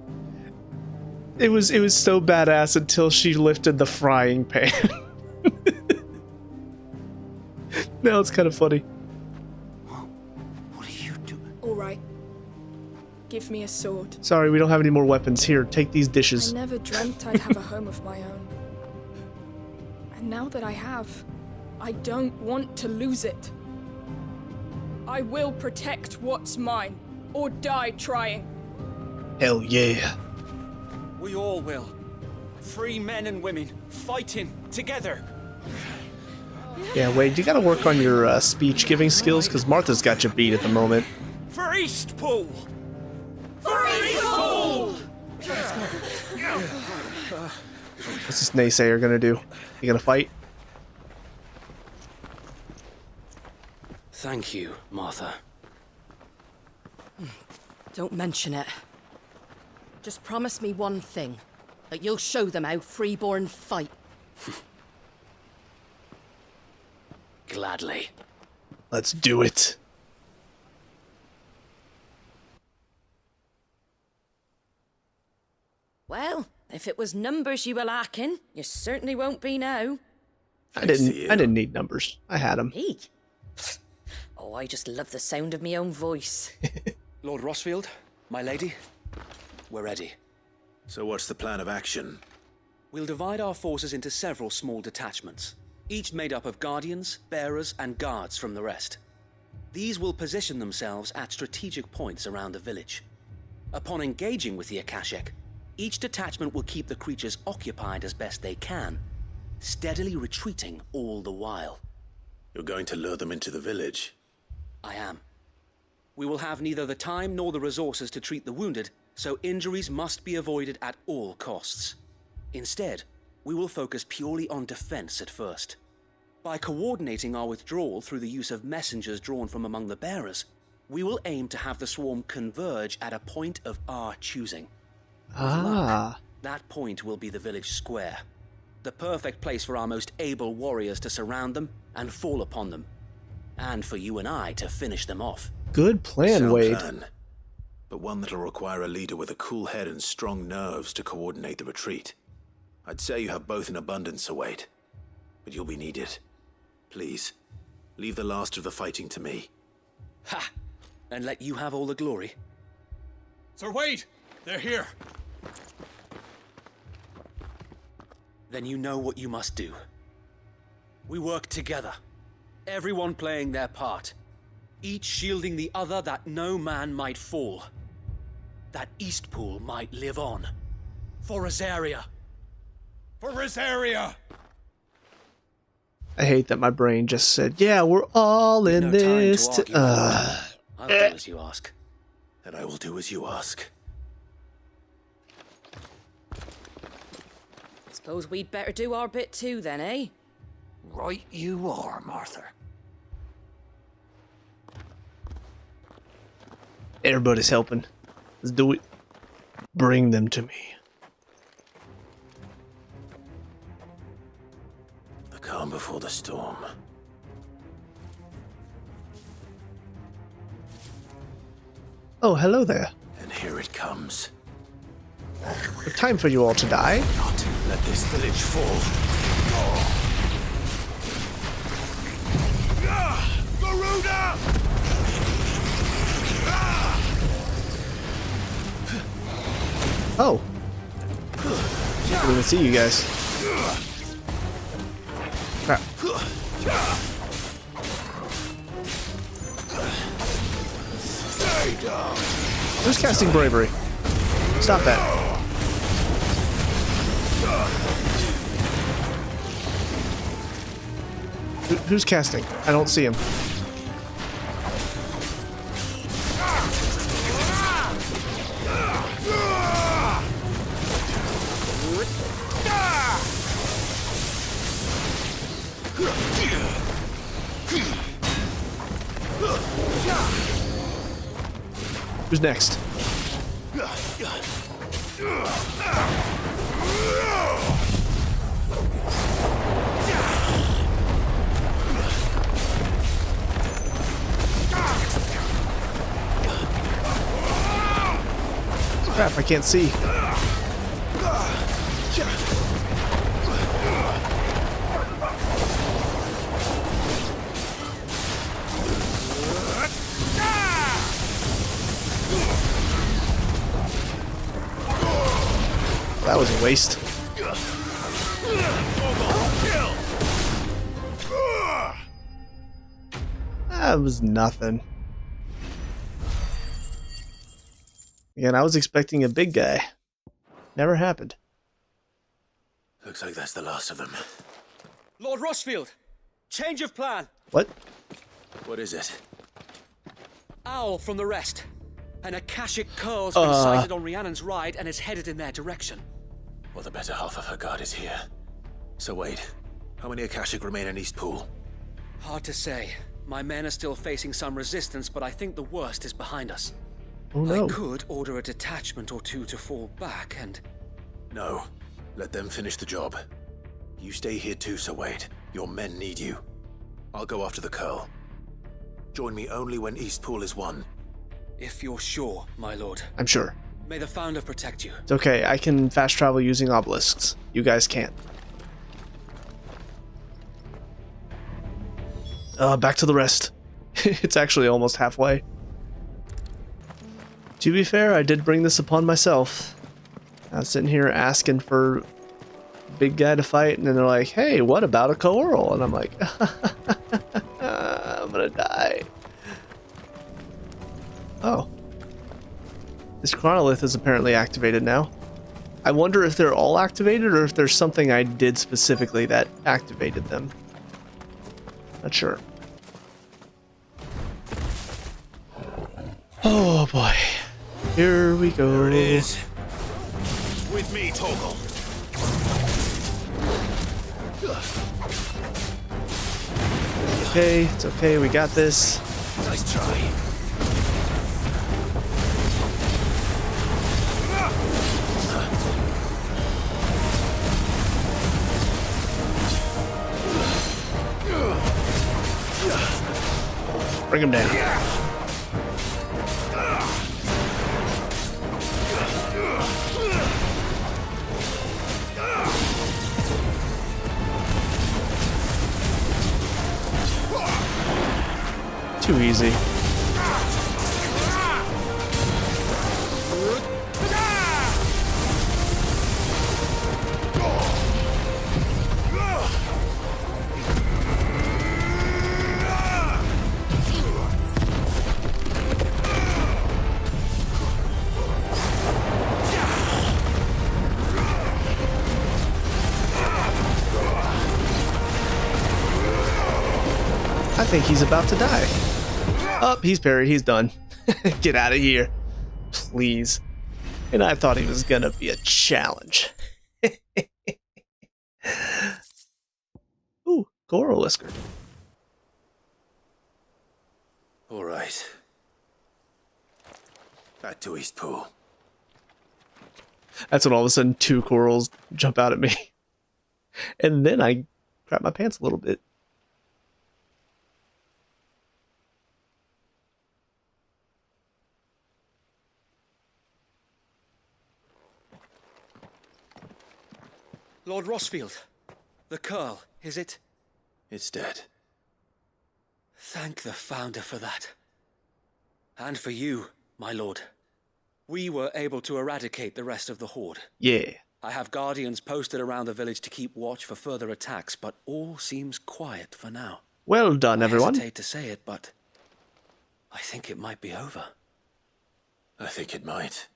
It was so badass until she lifted the frying pan. Now it's kind of funny. What are you doing? All right. Give me a sword. Sorry, we don't have any more weapons. Here, take these dishes. I never dreamt I'd have a home of my own. And now that I have, I don't want to lose it. I will protect what's mine, or die trying. Hell yeah. We all will. Free men and women, fighting together. Yeah, Wade, you gotta work on your speech-giving skills, because Martha's got you beat at the moment. For Eastpool! For Eastpool! What's this naysayer gonna do? You gonna fight? Thank you, Martha. Don't mention it. Just promise me one thing. That you'll show them how freeborn fight. Gladly. Let's do it. Well, if it was numbers you were lacking, you certainly won't be now. I didn't need numbers. I had them. Me? Oh, I just love the sound of my own voice. Lord Rossfield, my lady, we're ready. So what's the plan of action? We'll divide our forces into several small detachments, each made up of guardians, bearers, and guards from the rest. These will position themselves at strategic points around the village. Upon engaging with the Akashic, each detachment will keep the creatures occupied as best they can, steadily retreating all the while. You're going to lure them into the village? I am. We will have neither the time nor the resources to treat the wounded, so injuries must be avoided at all costs. Instead, we will focus purely on defense at first. By coordinating our withdrawal through the use of messengers drawn from among the bearers, we will aim to have the swarm converge at a point of our choosing. With luck, that point will be the village square, the perfect place for our most able warriors to surround them and fall upon them, and for you and I to finish them off. Good plan, Sound Wade. Plan, but one that'll require a leader with a cool head and strong nerves to coordinate the retreat. I'd say you have both in abundance, Sir Wade, but you'll be needed. Please, leave the last of the fighting to me. Ha! And let you have all the glory. Sir Wade! They're here! Then you know what you must do. We work together, everyone playing their part, each shielding the other that no man might fall, that Eastpool might live on. For Rosaria! For Rosaria! I hate that my brain just said, yeah, we're all in this. I'll do as you ask. And I will do as you ask. Suppose we'd better do our bit too then, eh? Right you are, Martha. Everybody's helping. Let's do it. Bring them to me. The calm before the storm. Oh, hello there. And here it comes. Time for you all to die. Not let this village fall. Garuda! Oh. I didn't even see you guys. Crap. Who's casting bravery? Stop that. Who's casting? I don't see him. Who's next? Crap, I can't see. That was a waste. That was nothing. Again, I was expecting a big guy. Never happened. Looks like that's the last of them. Lord Rossfield, change of plan. What? What is it? Owl from the rest. An Akashic curl's been sighted on Rhiannon's ride and is headed in their direction. Well, the better half of her guard is here. So wait, how many Akashic remain in East Pool? Hard to say. My men are still facing some resistance, but I think the worst is behind us. Oh no. I could order a detachment or two to fall back and... No. Let them finish the job. You stay here too, Sir Wade. Your men need you. I'll go after the Curl. Join me only when East Pool is won. If you're sure, my lord. I'm sure. May the Founder protect you. It's okay, I can fast travel using obelisks. You guys can't. Back to the rest. It's actually almost halfway. To be fair, I did bring this upon myself. I was sitting here asking for a big guy to fight, and then they're like, hey, what about a Coral? And I'm like, I'm gonna die. Oh. This chronolith is apparently activated now. I wonder if they're all activated or if there's something I did specifically that activated them. Not sure. Oh boy. Here we go. There it is. With me, Torgal. Okay, it's okay, we got this. Nice try. Bring him down. Too easy. I think he's about to die. Oh, he's parried. He's done. Get out of here. Please. And I thought he was gonna be a challenge. Ooh, Coral Whisker. All right. Back to East Pool. That's when all of a sudden 2 corals jump out at me. And then I crap my pants a little bit. Lord Rosfield. The Curl, is it? It's dead. Thank the Founder for that. And for you, my lord. We were able to eradicate the rest of the Horde. Yeah. I have guardians posted around the village to keep watch for further attacks, but all seems quiet for now. Well done, everyone. I hesitate to say it, but I think it might be over. I think it might.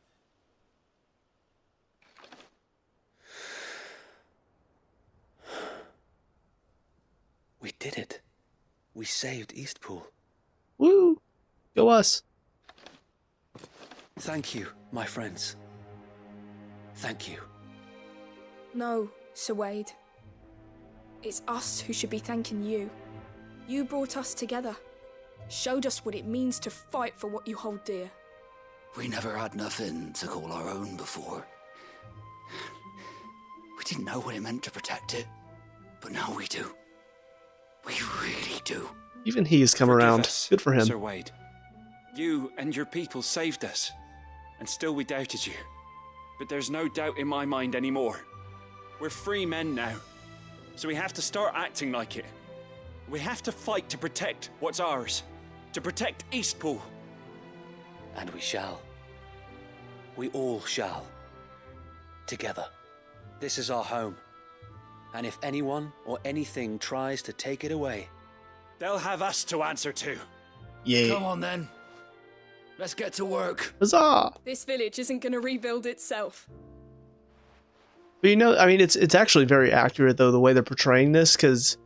We did it. We saved Eastpool. Woo! Go us. Thank you, my friends. Thank you. No, Sir Wade. It's us who should be thanking you. You brought us together. Showed us what it means to fight for what you hold dear. We never had nothing to call our own before. We didn't know what it meant to protect it, but now we do. We really do. Even he has come around. Good for him. Sir Wade. You and your people saved us, and still we doubted you. But there's no doubt in my mind anymore. We're free men now, so we have to start acting like it. We have to fight to protect what's ours, to protect Eastpool. And we shall. We all shall. Together. This is our home. And if anyone or anything tries to take it away, they'll have us to answer to. Yeah. Come on then. Let's get to work. Huzzah! This village isn't going to rebuild itself. But you know, I mean, it's actually very accurate, though, the way they're portraying this, because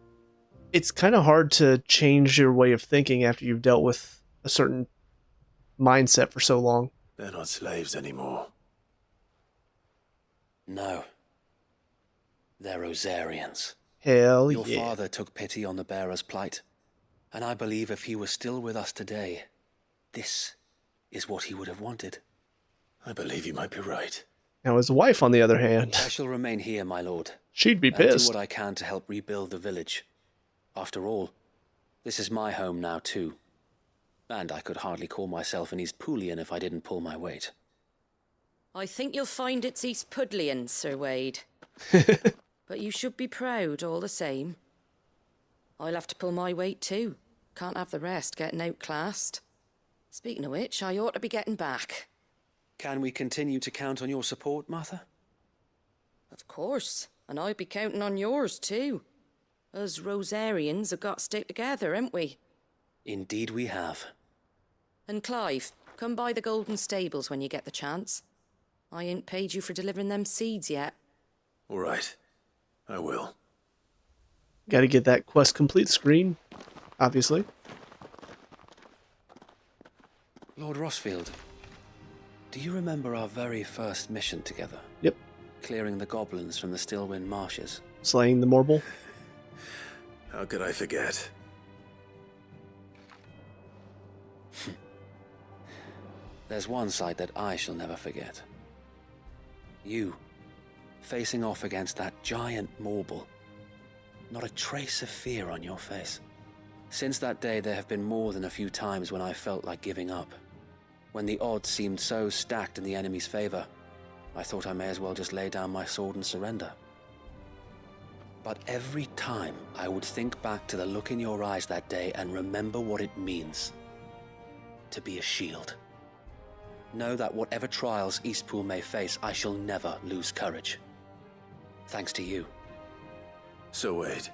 it's kind of hard to change your way of thinking after you've dealt with a certain mindset for so long. They're not slaves anymore. no. They're Rosarians. Hell Your yeah. father took pity on the bearer's plight, and I believe if he were still with us today, this is what he would have wanted. I believe you might be right. Now his wife, on the other hand, I shall remain here, my lord. she'd be And pissed. do what I can to help rebuild the village. After all, this is my home now too. And I could hardly call myself an Eastpoolian if I didn't pull my weight. I think you'll find it's East Pudlian, Sir Wade. But you should be proud all the same. I'll have to pull my weight too. Can't have the rest getting outclassed. Speaking of which, I ought to be getting back. Can we continue to count on your support, Martha? Of course, and I'll be counting on yours too. Us Rosarians have got to stick together, haven't we? Indeed we have. And Clive, come by the Golden Stables when you get the chance. I ain't paid you for delivering them seeds yet. All right. I will. Got to get that quest complete screen, obviously. Lord Rosfield, do you remember our very first mission together? Yep. Clearing the goblins from the Stillwind marshes. Slaying the Morble. How could I forget? There's one sight that I shall never forget. You, facing off against that giant Morble. Not a trace of fear on your face. Since that day, there have been more than a few times when I felt like giving up. When the odds seemed so stacked in the enemy's favor, I thought I may as well just lay down my sword and surrender. But every time I would think back to the look in your eyes that day and remember what it means to be a shield. Know that whatever trials Eastpool may face, I shall never lose courage. Thanks to you. So Wade,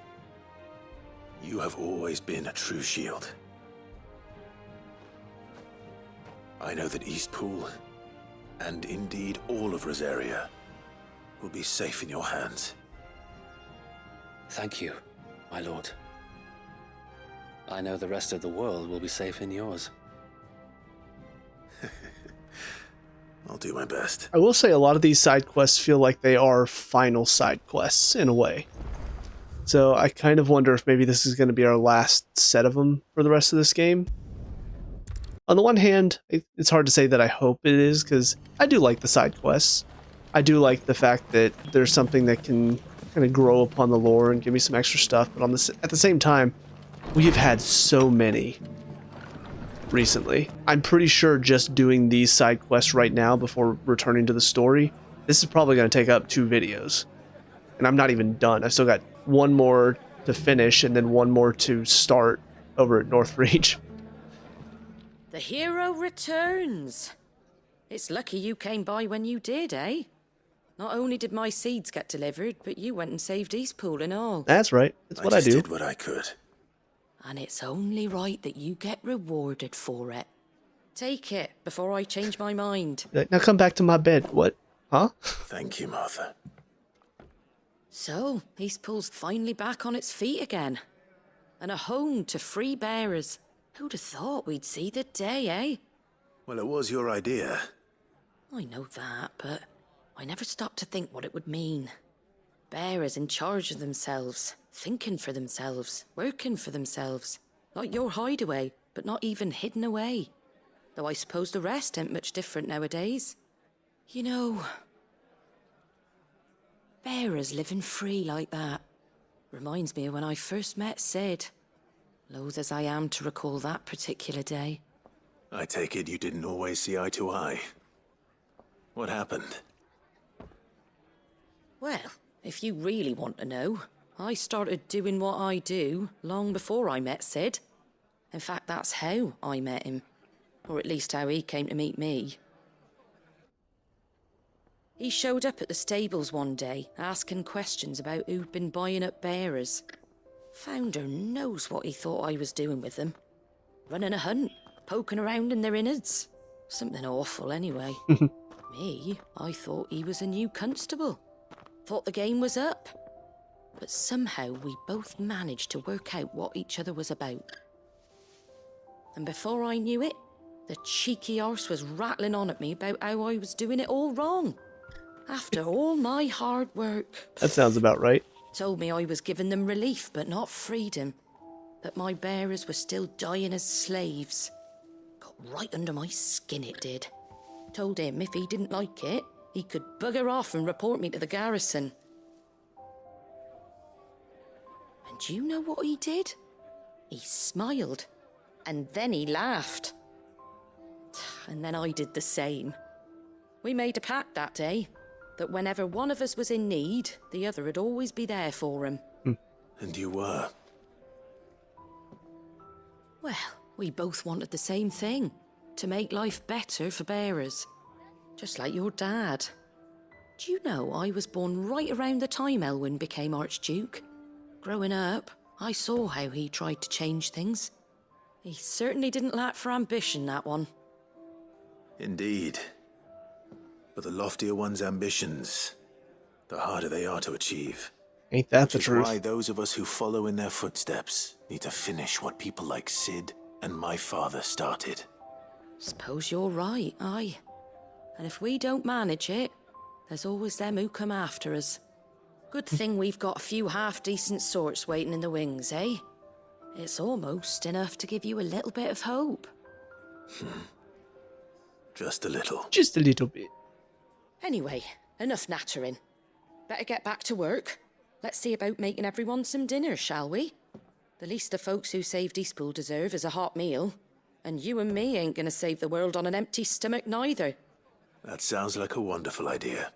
you have always been a true shield. I know that Eastpool, and indeed all of Rosaria, will be safe in your hands. Thank you, my lord. I know the rest of the world will be safe in yours. I'll do my best. I will say a lot of these side quests feel like they are final side quests in a way. So I kind of wonder if maybe this is going to be our last set of them for the rest of this game. On the one hand, it's hard to say that I hope it is, because I do like the side quests. I do like the fact that there's something that can kind of grow upon the lore and give me some extra stuff, but at the same time, we have had so many recently. I'm pretty sure just doing these side quests right now before returning to the story, this is probably going to take up 2 videos. And I'm not even done. I still got one more to finish and then one more to start over at Northreach. The hero returns. It's lucky you came by when you did, eh? Not only did my seeds get delivered, but you went and saved Eastpool and all. That's right. That's what I do. I just did what I could. And it's only right that you get rewarded for it. Take it before I change my mind. Now come back to my bed. What? Huh? Thank you, Martha. So, Eastpool's finally back on its feet again. And a home to free bearers. Who'd have thought we'd see the day, eh? Well, it was your idea. I know that, but I never stopped to think what it would mean. Bearers in charge of themselves, thinking for themselves, working for themselves. Like your hideaway, but not even hidden away. Though I suppose the rest ain't much different nowadays. You know, bearers living free like that reminds me of when I first met Sid. Loath as I am to recall that particular day. I take it you didn't always see eye to eye. What happened? Well, if you really want to know, I started doing what I do long before I met Sid. In fact, that's how I met him. Or at least how he came to meet me. He showed up at the stables one day, asking questions about who'd been buying up bearers. Founder knows what he thought I was doing with them. Running a hunt, poking around in their innards. Something awful anyway. Me, I thought he was a new constable. Thought the game was up. But somehow we both managed to work out what each other was about. And before I knew it, the cheeky arse was rattling on at me about how I was doing it all wrong. After all my hard work. That sounds about right. Told me I was giving them relief, but not freedom. That my bearers were still dying as slaves. Got right under my skin, it did. Told him if he didn't like it, he could bugger off and report me to the garrison. And you know what he did? He smiled. And then he laughed. And then I did the same. We made a pact that day, that whenever one of us was in need, the other would always be there for him. And you were? Well, we both wanted the same thing. To make life better for bearers. Just like your dad. Do you know I was born right around the time Elwyn became Archduke? Growing up, I saw how he tried to change things. He certainly didn't lack for ambition, that one. Indeed. But the loftier one's ambitions, the harder they are to achieve. Ain't that the truth? Which is why those of us who follow in their footsteps need to finish what people like Sid and my father started. Suppose you're right, aye. And if we don't manage it, there's always them who come after us. Good thing we've got a few half-decent sorts waiting in the wings, eh? It's almost enough to give you a little bit of hope. Just a little. Just a little bit. Anyway, enough nattering. Better get back to work. Let's see about making everyone some dinner, shall we? The least the folks who saved Eastpool deserve is a hot meal. And you and me ain't gonna save the world on an empty stomach neither. That sounds like a wonderful idea.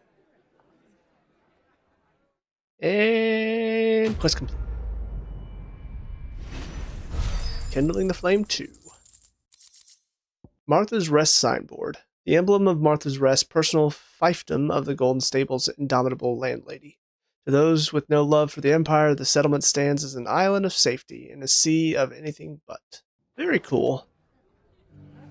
And quest complete. Kindling the Flame 2. Martha's Rest signboard. The emblem of Martha's Rest, personal fiefdom of the Golden Stable's indomitable landlady. To those with no love for the Empire, the settlement stands as an island of safety in a sea of anything but. Very cool.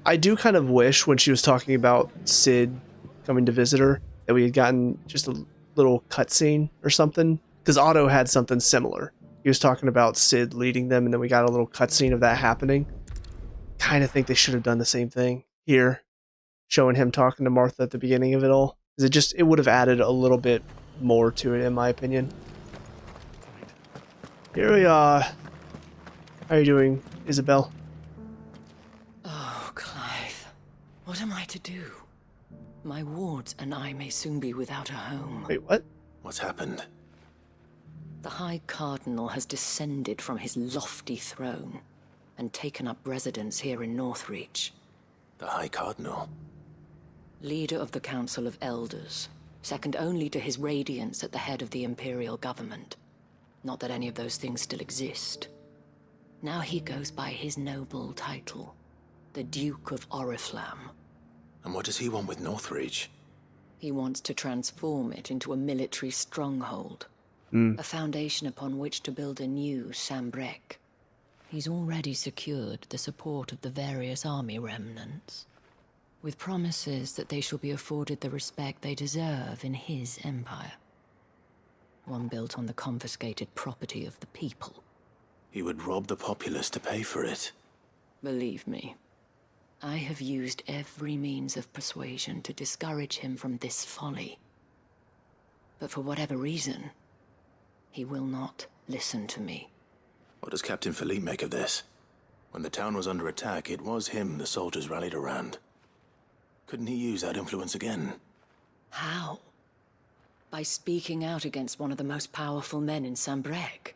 I do kind of wish, when she was talking about Sid coming to visit her, that we had gotten just a little cutscene or something. Because Otto had something similar. He was talking about Sid leading them, and then we got a little cutscene of that happening. Kind of think they should have done the same thing here, showing him talking to Martha at the beginning of it all. Because it would have added a little bit more to it, in my opinion. Here we are. How are you doing, Isabel? Oh, Clive. What am I to do? My wards and I may soon be without a home. Wait, what? What's happened? The High Cardinal has descended from his lofty throne and taken up residence here in Northreach. The High Cardinal? Leader of the Council of Elders, second only to his radiance at the head of the Imperial government. Not that any of those things still exist. Now he goes by his noble title, the Duke of Oriflamme. And what does he want with Northreach? He wants to transform it into a military stronghold, a foundation upon which to build a new Sambrec. He's already secured the support of the various army remnants, with promises that they shall be afforded the respect they deserve in his empire. One built on the confiscated property of the people. He would rob the populace to pay for it. Believe me, I have used every means of persuasion to discourage him from this folly. But for whatever reason, he will not listen to me. What does Captain Philippe make of this? When the town was under attack, it was him the soldiers rallied around. Couldn't he use that influence again? How? By speaking out against one of the most powerful men in Sambrec.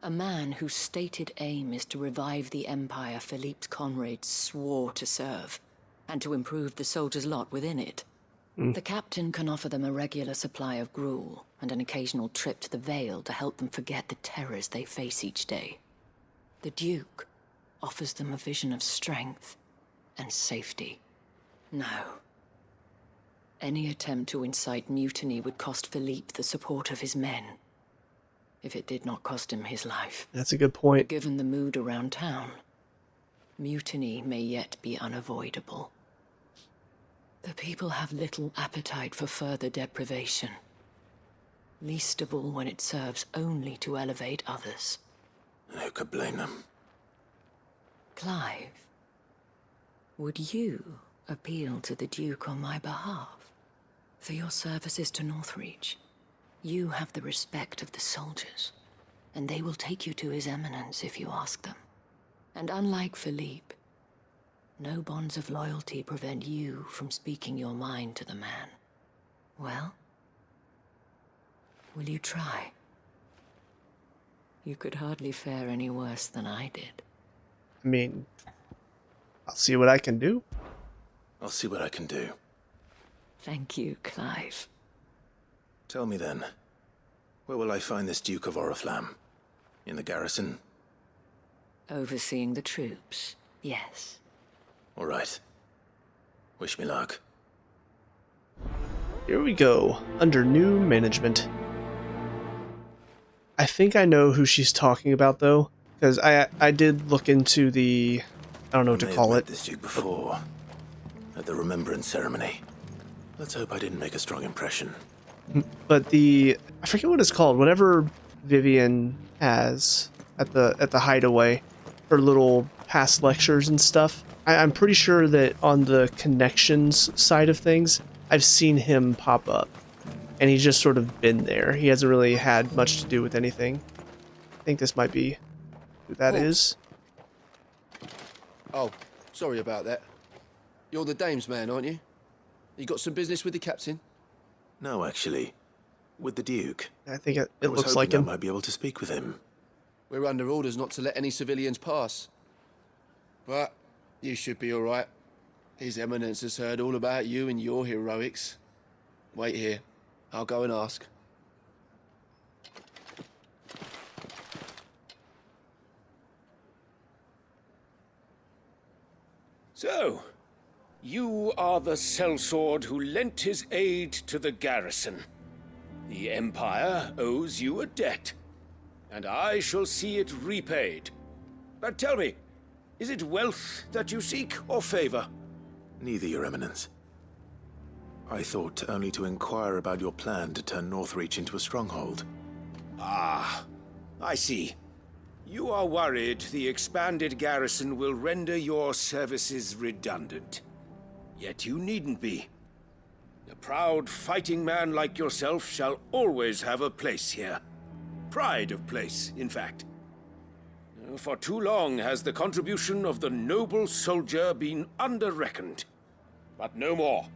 A man whose stated aim is to revive the empire Philippe's comrades swore to serve, and to improve the soldiers' lot within it. The captain can offer them a regular supply of gruel, and an occasional trip to the Vale to help them forget the terrors they face each day. The Duke offers them a vision of strength and safety. No. Any attempt to incite mutiny would cost Philippe the support of his men, if it did not cost him his life. That's a good point. But given the mood around town, mutiny may yet be unavoidable. The people have little appetite for further deprivation, least of all when it serves only to elevate others. And who could blame them? Clive, would you appeal to the Duke on my behalf? For your services to Northreach, you have the respect of the soldiers, and they will take you to His Eminence if you ask them. And unlike Philippe, no bonds of loyalty prevent you from speaking your mind to the man. Well, will you try? You could hardly fare any worse than I did. I mean, I'll see what I can do. I'll see what I can do. Thank you, Clive. Tell me then, where will I find this Duke of Oriflamme? In the garrison? Overseeing the troops, yes. All right. Wish me luck. Here we go, under new management. I think I know who she's talking about, though, because I did look into the, I don't know what to call it. This Duke before, at the Remembrance Ceremony. Let's hope I didn't make a strong impression. But I forget what it's called, whatever Vivian has at the hideaway, her little past lectures and stuff. I'm pretty sure that on the connections side of things, I've seen him pop up. And he's just sort of been there. He hasn't really had much to do with anything. I think this might be who that is. Oh, sorry about that. You're the dame's man, aren't you? You got some business with the captain? No, actually. With the Duke. I think it looks like him. I might be able to speak with him. We're under orders not to let any civilians pass. But you should be all right. His Eminence has heard all about you and your heroics. Wait here. I'll go and ask. So, you are the sellsword who lent his aid to the garrison. The Empire owes you a debt, and I shall see it repaid. But tell me, is it wealth that you seek, or favor? Neither, Your Eminence. I thought only to inquire about your plan to turn Northreach into a stronghold. Ah, I see. You are worried the expanded garrison will render your services redundant. Yet you needn't be. A proud fighting man like yourself shall always have a place here. Pride of place, in fact. For too long has the contribution of the noble soldier been under-reckoned. But no more.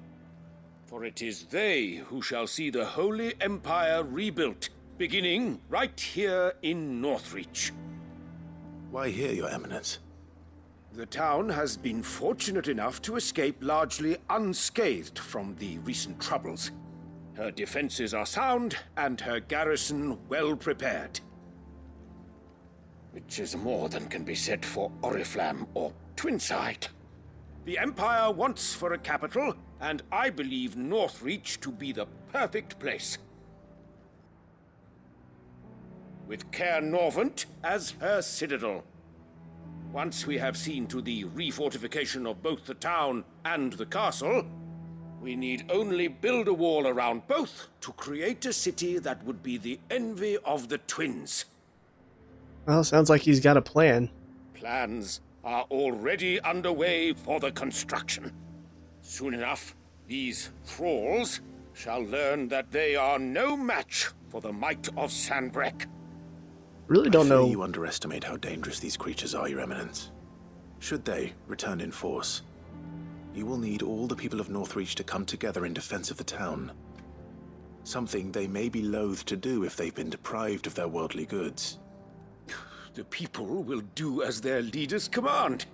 For it is they who shall see the Holy Empire rebuilt, beginning right here in Northreach. Why here, Your Eminence? The town has been fortunate enough to escape largely unscathed from the recent troubles. Her defenses are sound, and her garrison well prepared. Which is more than can be said for Oriflamme or Twinside. The Empire wants for a capital, and I believe Northreach to be the perfect place. With Caer Norvent as her citadel. Once we have seen to the refortification of both the town and the castle, we need only build a wall around both to create a city that would be the envy of the twins. Well, sounds like he's got a plan. Plans are already underway for the construction. Soon enough, these thralls shall learn that they are no match for the might of Sanbreque. Really don't know. You underestimate how dangerous these creatures are, Your Eminence. Should they return in force, you will need all the people of Northreach to come together in defense of the town. Something they may be loath to do if they've been deprived of their worldly goods. The people will do as their leaders command.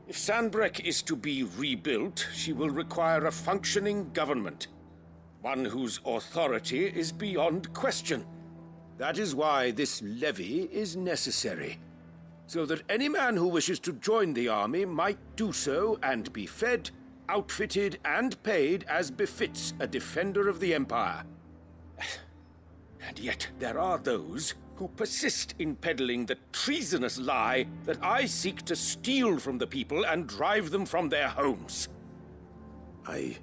If Sanbreque is to be rebuilt, she will require a functioning government. One whose authority is beyond question. That is why this levy is necessary. So that any man who wishes to join the army might do so and be fed, outfitted, and paid as befits a defender of the Empire. And yet there are those who persist in peddling the treasonous lie that I seek to steal from the people and drive them from their homes. I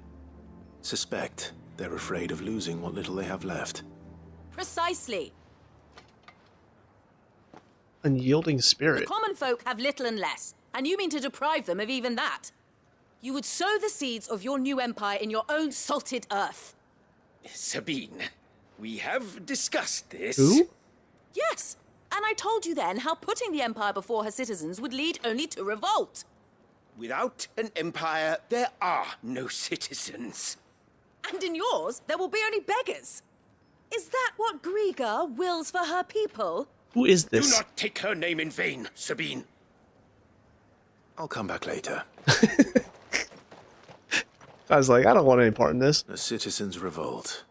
suspect they're afraid of losing what little they have left. Precisely. Unyielding spirit. The common folk have little and less, and you mean to deprive them of even that? You would sow the seeds of your new empire in your own salted earth. Sabine, we have discussed this. Who? Yes, and I told you then how putting the empire before her citizens would lead only to revolt. Without an empire, there are no citizens. And in yours, there will be only beggars. Is that what Griga wills for her people? Who is this? Do not take her name in vain, Sabine. I'll come back later. I was like, I don't want any part in this. A citizens' revolt.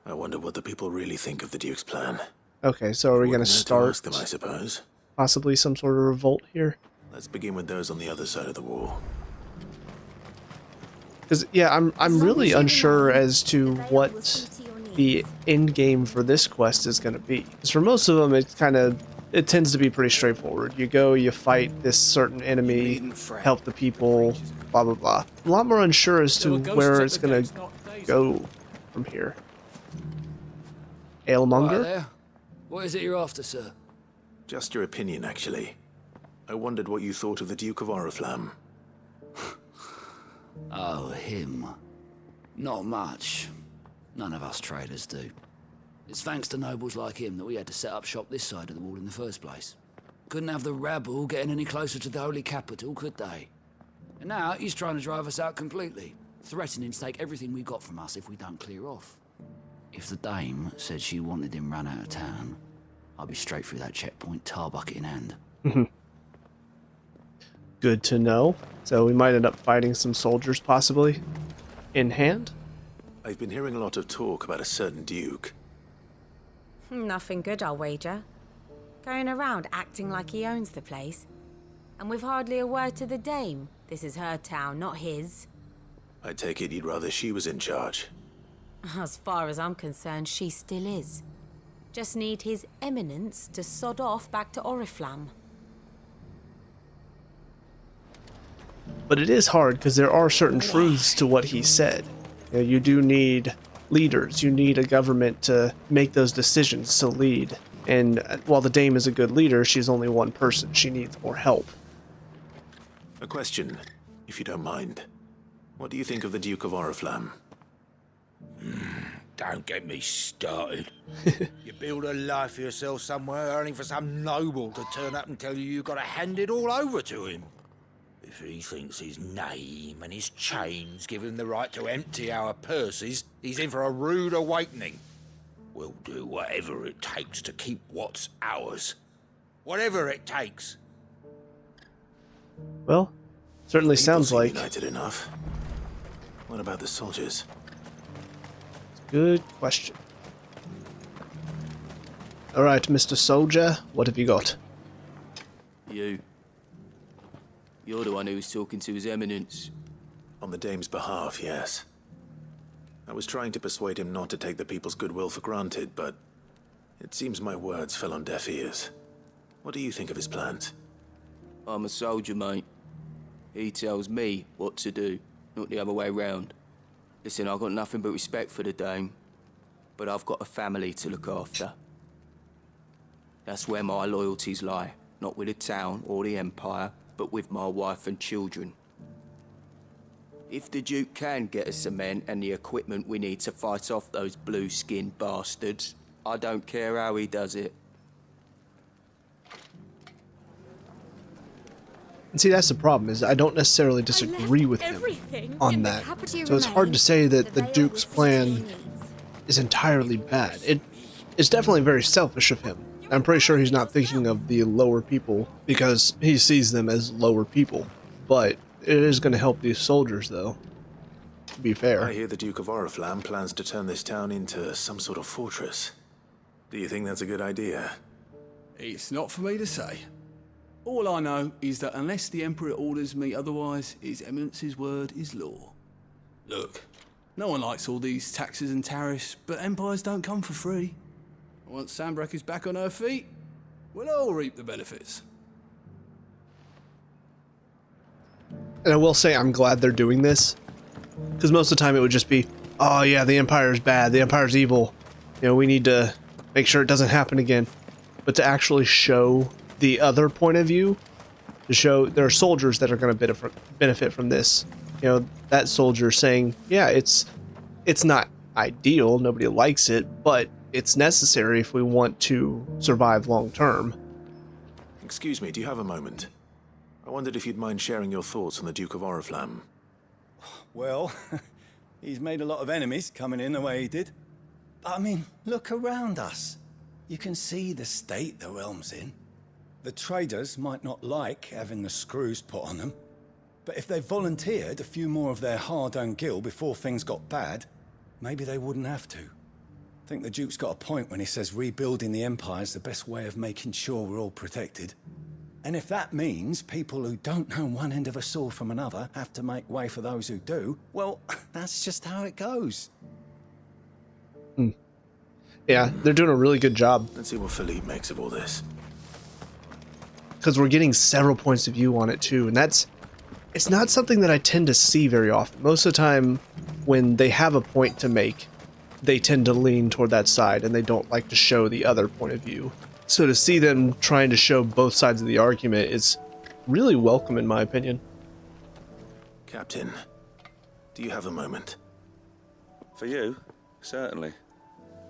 I wonder what the people really think of the Duke's plan. Okay, so are we going to start ask them, I suppose. Possibly some sort of revolt here? Let's begin with those on the other side of the wall. Because, yeah, I'm really unsure as to what the end game for this quest is going to be. Because for most of them, it tends to be pretty straightforward. You go, you fight this certain enemy, help the people, blah, blah, blah. I'm a lot more unsure as to where it's going to go from here. Alemonger? Right there. What is it you're after, sir? Just your opinion, actually. I wondered what you thought of the Duke of Oriflamme. Oh, him. Not much. None of us traders do. It's thanks to nobles like him that we had to set up shop this side of the wall in the first place. Couldn't have the rabble getting any closer to the holy capital, could they? And now he's trying to drive us out completely, threatening to take everything we got from us if we don't clear off. If the dame said she wanted him run out of town, I'd be straight through that checkpoint, tar bucket in hand. Good to know. So we might end up fighting some soldiers, possibly, in hand? I've been hearing a lot of talk about a certain Duke. Nothing good, I'll wager. Going around acting like he owns the place. And with hardly a word to the dame. This is her town, not his. I take it you'd rather she was in charge. As far as I'm concerned, she still is. Just need his eminence to sod off back to Oriflamme. But it is hard because there are certain truths to what he said. You know, you do need leaders. You need a government to make those decisions to lead. And while the dame is a good leader, she's only one person. She needs more help. A question, if you don't mind. What do you think of the Duke of Oriflamme? Don't get me started. You build a life for yourself somewhere, only for some noble to turn up and tell you you've got to hand it all over to him. If he thinks his name and his chains give him the right to empty our purses, he's in for a rude awakening. We'll do whatever it takes to keep what's ours. Whatever it takes. Well, certainly sounds like... United enough. What about the soldiers? Good question. Alright, Mr. Soldier, what have you got? You're the one who was talking to His Eminence. On the Dame's behalf, yes. I was trying to persuade him not to take the people's goodwill for granted, but it seems my words fell on deaf ears. What do you think of his plans? I'm a soldier, mate. He tells me what to do, not the other way round. Listen, I've got nothing but respect for the Dame, but I've got a family to look after. That's where my loyalties lie, not with the town or the Empire, but with my wife and children. If the Duke can get us the men and the equipment we need to fight off those blue-skinned bastards, I don't care how he does it. And see, that's the problem, is I don't necessarily disagree with him on that. So it's hard to say that the Duke's plan is entirely bad. It's definitely very selfish of him. I'm pretty sure he's not thinking of the lower people because he sees them as lower people. But it is going to help these soldiers, though, to be fair. I hear the Duke of Oriflamme plans to turn this town into some sort of fortress. Do you think that's a good idea? It's not for me to say. All I know is that unless the Emperor orders me otherwise, His Eminence's word is law. Look, no one likes all these taxes and tariffs, but empires don't come for free. Once Sanbreque is back on her feet, we'll all reap the benefits. And I will say I'm glad they're doing this, because most of the time it would just be, oh yeah, the Empire's bad, the Empire's evil, you know, we need to make sure it doesn't happen again. But to actually show the other point of view, to show there are soldiers that are going to benefit from this. You know, that soldier saying, yeah, it's not ideal, nobody likes it, but it's necessary if we want to survive long term. Excuse me, do you have a moment? I wondered if you'd mind sharing your thoughts on the Duke of Oriflamme. Well, he's made a lot of enemies coming in the way he did. But I mean, look around us. You can see the state the realm's in. The traders might not like having the screws put on them, but if they volunteered a few more of their hard-earned gil before things got bad, maybe they wouldn't have to. I think the Duke's got a point when he says rebuilding the Empire's the best way of making sure we're all protected. And if that means people who don't know one end of a sword from another have to make way for those who do, well, that's just how it goes. Yeah, they're doing a really good job. Let's see what Philippe makes of all this. Because we're getting several points of view on it too, and it's not something that I tend to see very often. Most of the time, when they have a point to make, they tend to lean toward that side, and they don't like to show the other point of view. So to see them trying to show both sides of the argument is really welcome, in my opinion. Captain, do you have a moment? For you? Certainly.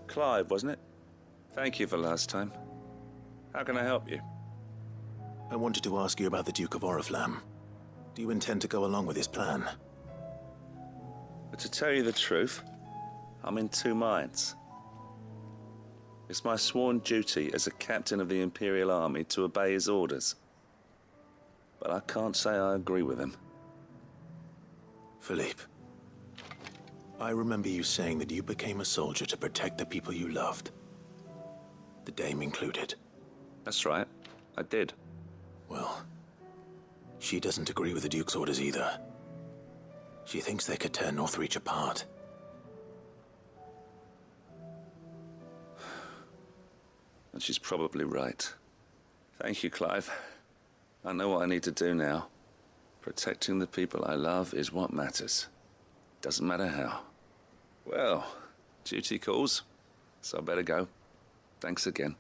Clive, wasn't it? Thank you for last time. How can I help you? I wanted to ask you about the Duke of Oriflamme. Do you intend to go along with his plan? But to tell you the truth, I'm in two minds. It's my sworn duty as a captain of the Imperial Army to obey his orders. But I can't say I agree with him. Philippe, I remember you saying that you became a soldier to protect the people you loved. The Dame included. That's right, I did. Well, she doesn't agree with the Duke's orders either. She thinks they could tear Northreach apart. And she's probably right. Thank you, Clive. I know what I need to do now. Protecting the people I love is what matters. Doesn't matter how. Well, duty calls, so I better go. Thanks again.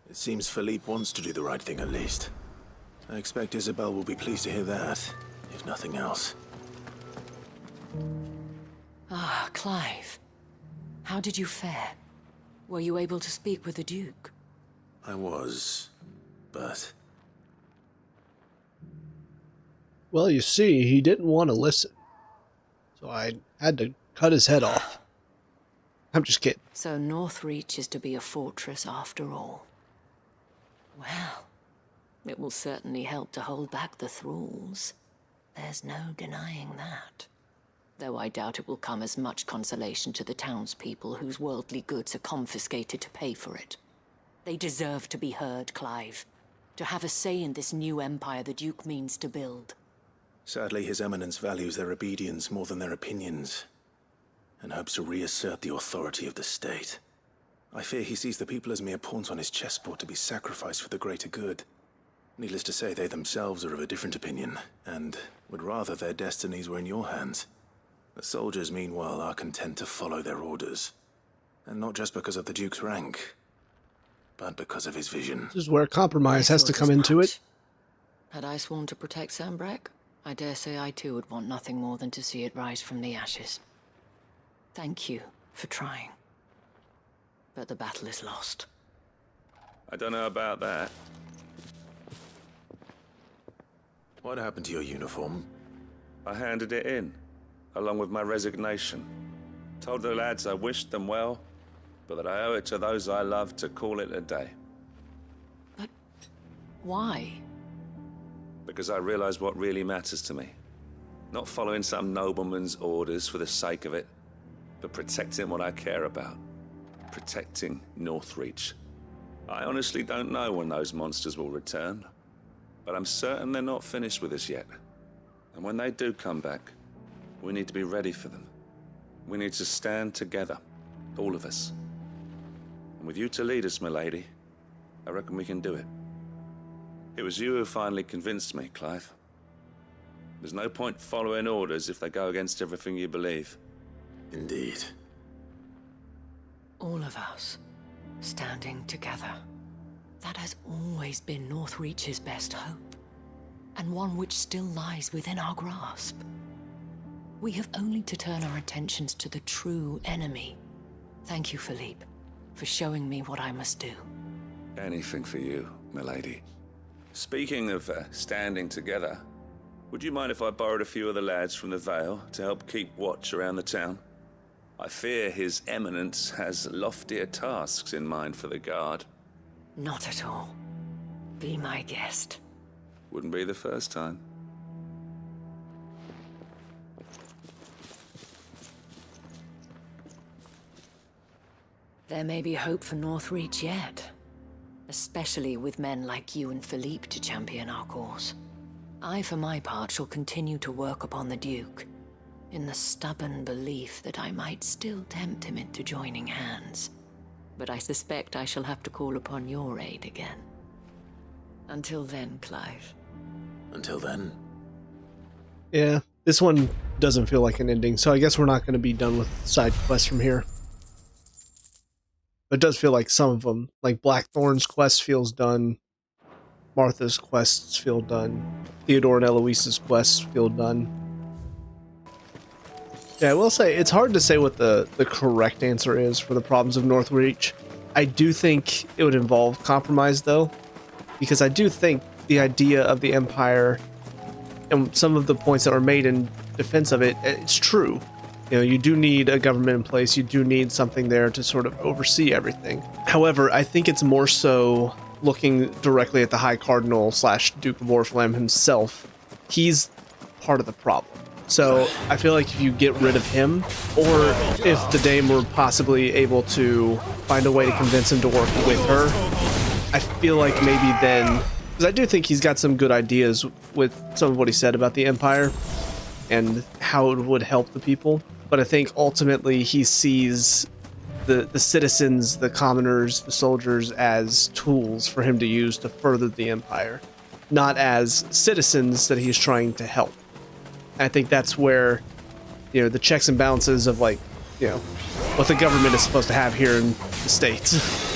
It seems Philippe wants to do the right thing at least. I expect Isabel will be pleased to hear that, if nothing else. Ah, Clive. How did you fare? Were you able to speak with the Duke? I was, but... Well, you see, he didn't want to listen. So I had to cut his head off. I'm just kidding. So Northreach is to be a fortress after all. Well, It will certainly help to hold back the thralls. There's no denying that. Though I doubt it will come as much consolation to the townspeople whose worldly goods are confiscated to pay for it. They deserve to be heard, Clive. To have a say in this new empire the Duke means to build. Sadly, His Eminence values their obedience more than their opinions, and hopes to reassert the authority of the state. I fear he sees the people as mere pawns on his chessboard to be sacrificed for the greater good. Needless to say, they themselves are of a different opinion, and would rather their destinies were in your hands. The soldiers, meanwhile, are content to follow their orders. And not just because of the Duke's rank, but because of his vision. This is where compromise has to come into it. Had I sworn to protect Sambrek, I dare say I too would want nothing more than to see it rise from the ashes. Thank you for trying. But the battle is lost. I don't know about that. What happened to your uniform? I handed it in, along with my resignation. Told the lads I wished them well, but that I owe it to those I love to call it a day. But why? Because I realized what really matters to me. Not following some nobleman's orders for the sake of it, but protecting what I care about. Protecting Northreach. I honestly don't know when those monsters will return, but I'm certain they're not finished with us yet. And when they do come back, we need to be ready for them. We need to stand together, all of us. And with you to lead us, milady, I reckon we can do it. It was you who finally convinced me, Clive. There's no point following orders if they go against everything you believe. Indeed. All of us, standing together. That has always been Northreach's best hope, and one which still lies within our grasp. We have only to turn our attentions to the true enemy. Thank you, Philippe, for showing me what I must do. Anything for you, milady. Speaking of standing together, would you mind if I borrowed a few of the lads from the Vale to help keep watch around the town? I fear His Eminence has loftier tasks in mind for the guard. Not at all. Be my guest. Wouldn't be the first time. There may be hope for Northreach yet. Especially with men like you and Philippe to champion our cause. I, for my part, shall continue to work upon the Duke, in the stubborn belief that I might still tempt him into joining hands. But I suspect I shall have to call upon your aid again. Until then, Clive. Until then? Yeah, this one doesn't feel like an ending, so I guess we're not going to be done with side quests from here. But it does feel like some of them, like Blackthorn's quest feels done, Martha's quests feel done, Theodore and Eloise's quests feel done. Yeah, I will say, it's hard to say what the correct answer is for the problems of Northreach. I do think it would involve compromise, though, because I do think the idea of the Empire and some of the points that were made in defense of it, it's true. You know, you do need a government in place, you do need something there to sort of oversee everything. However, I think it's more so looking directly at the High Cardinal / Duke of Oriflamme himself. He's part of the problem. So I feel like if you get rid of him, or if the Dame were possibly able to find a way to convince him to work with her, I feel like maybe then, because I do think he's got some good ideas with some of what he said about the Empire and how it would help the people. But I think ultimately he sees the citizens, the commoners, the soldiers as tools for him to use to further the Empire, not as citizens that he's trying to help. I think that's where, you know, the checks and balances of, like, you know, what the government is supposed to have here in the States.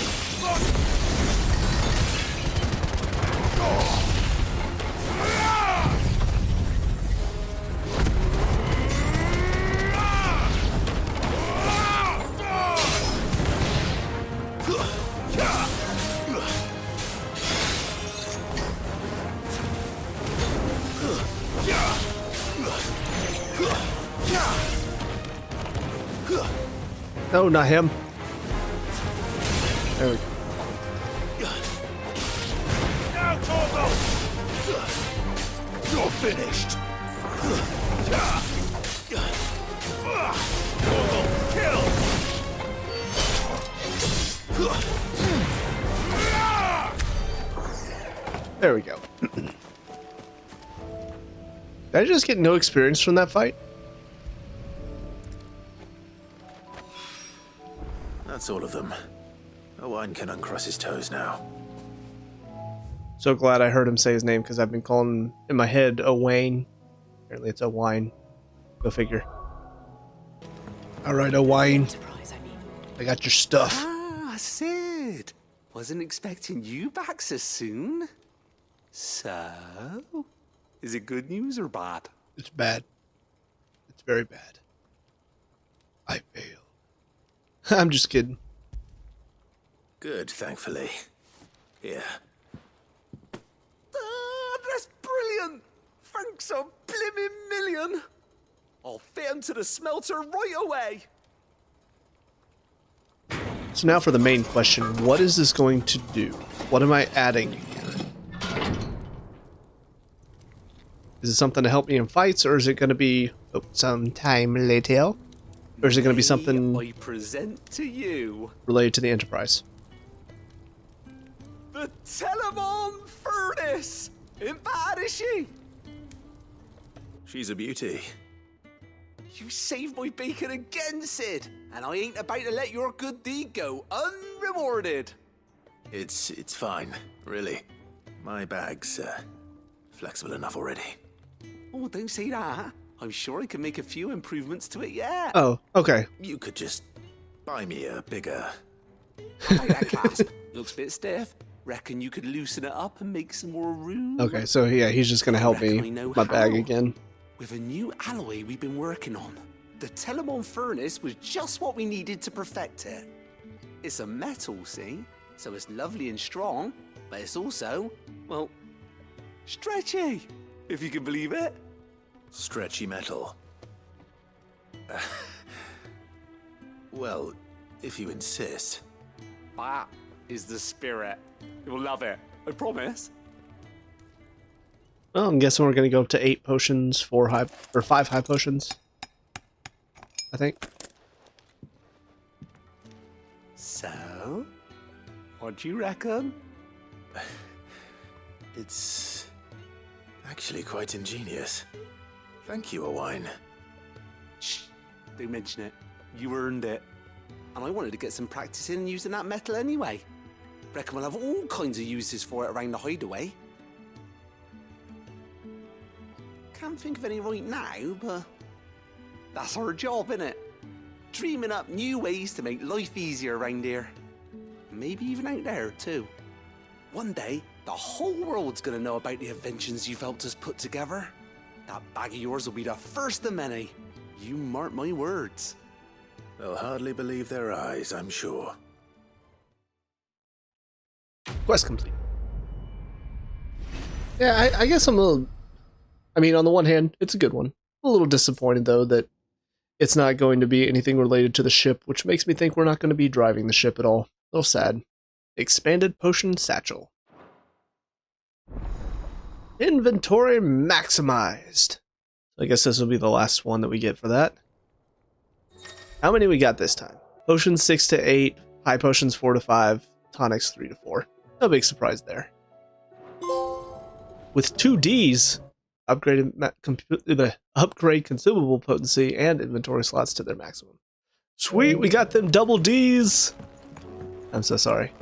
No, not him. There we go. Now, Torgo! You're finished. There we go. Did I just get no experience from that fight? That's all of them. Owain can uncross his toes now. So glad I heard him say his name, because I've been calling him in my head Owain. Apparently it's Owain. Go figure. Alright, Owain. I got your stuff. Ah, Sid. Wasn't expecting you back so soon. So, is it good news or bad? It's bad. It's very bad. I fail. I'm just kidding. Good, thankfully. Here. That's brilliant! Thanks a blimmin' million! I'll fit him to the smelter right away! So now for the main question. What is this going to do? What am I adding here? Is it something to help me in fights, or is it going to be sometime later? Or is it going to be something I present to you related to the Enterprise? the Telemon Furnace! Ain't bad, is she? She's a beauty. You saved my bacon again, Sid, and I ain't about to let your good deed go unrewarded. It's fine, really. My bag's flexible enough already. Oh, don't say that. I'm sure I can make a few improvements to it yet. Oh, okay. You could just buy me a bigger... I like that clasp. Looks a bit stiff. Reckon you could loosen it up and make some more room? Okay, so yeah, he's just going to help me with my bag again. With a new alloy we've been working on, the Telemon Furnace was just what we needed to perfect it. It's a metal, see? So it's lovely and strong, but it's also, well, stretchy, if you can believe it. Stretchy metal. Well, if you insist. That is the spirit. You'll love it, I promise. Well, I'm guessing we're going to go up to 8 potions, 5 high potions. I think. So, what do you reckon? It's actually quite ingenious. Thank you, Owain. Shh, don't mention it. You earned it. And I wanted to get some practice in using that metal anyway. Reckon we'll have all kinds of uses for it around the hideaway. Can't think of any right now, but that's our job, innit? Dreaming up new ways to make life easier around here. Maybe even out there, too. One day, the whole world's gonna know about the inventions you've helped us put together. That bag of yours will be the first of many. You mark my words. They'll hardly believe their eyes, I'm sure. Quest complete. Yeah, I guess I'm a little... I mean, on the one hand, it's a good one. A little disappointed, though, that it's not going to be anything related to the ship, which makes me think we're not going to be driving the ship at all. A little sad. Expanded Potion Satchel. Inventory maximized. I guess this will be the last one that we get for that. How many we got this time? Potions 6 to 8, high potions 4 to 5, tonics 3 to 4. No big surprise there. With 2 Ds, upgrade consumable potency and inventory slots to their maximum. Sweet, we got them double Ds! I'm so sorry.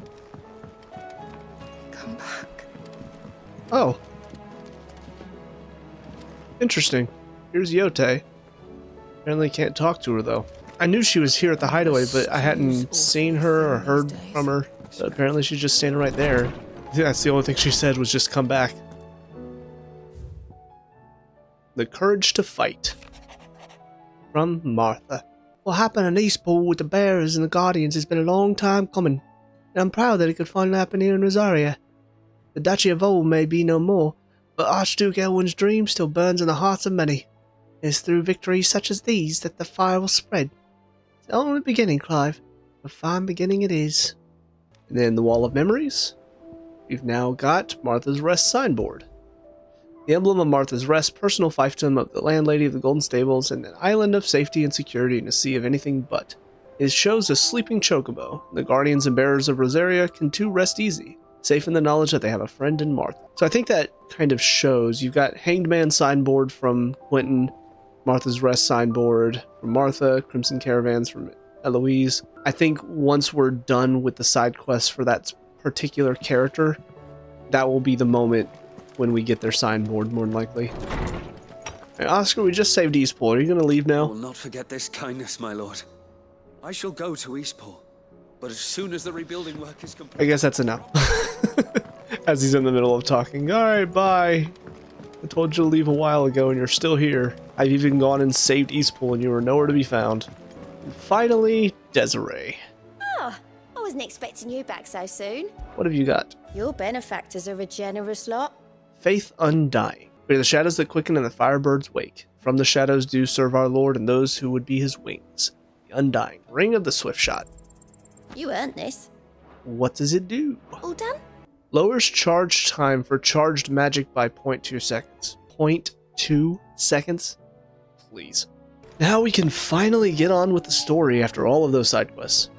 Come back. Oh. Interesting. Here's Yote. Apparently can't talk to her, though. I knew she was here at the hideaway, but I hadn't seen her or heard from her. So apparently she's just standing right there. That's the only thing she said was just come back. The Courage to Fight. From Martha. What happened in Eastpool with the bearers and the Guardians has been a long time coming, and I'm proud that it could finally happen here in Rosaria. The Duchy of old may be no more, but Archduke Elwin's dream still burns in the hearts of many. It is through victories such as these that the fire will spread. It's only the beginning, Clive. A fine beginning it is. And then the Wall of Memories. We've now got Martha's Rest signboard. the emblem of Martha's Rest, personal fiefdom of the landlady of the Golden Stables, and an island of safety and security in a sea of anything but. It shows a sleeping chocobo. The guardians and bearers of Rosaria can too rest easy, safe in the knowledge that they have a friend in Martha. So I think that kind of shows. You've got Hanged Man signboard from Quentin, Martha's Rest signboard from Martha, Crimson Caravans from Eloise. I think once we're done with the side quests for that particular character, that will be the moment when we get their signboard, more than likely. Hey, Oscar, we just saved Eastpool. Are you going to leave I now? will not forget this kindness, my lord. I shall go to Eastpool, but as soon as the rebuilding work is complete... I guess that's a no. As he's in the middle of talking. Alright, bye. I told you to leave a while ago and you're still here. I've even gone and saved Eastpool and you were nowhere to be found. And finally, Desiree. Oh, I wasn't expecting you back so soon. What have you got? Your benefactors are a generous lot. Faith Undying. We are the shadows that quicken and the firebirds wake. From the shadows do serve our Lord and those who would be his wings. The Undying. Ring of the Swift Shot. You earned this. What does it do? All done? Lowers charge time for charged magic by 0.2 seconds. 0.2 seconds? Please. Now we can finally get on with the story after all of those side quests.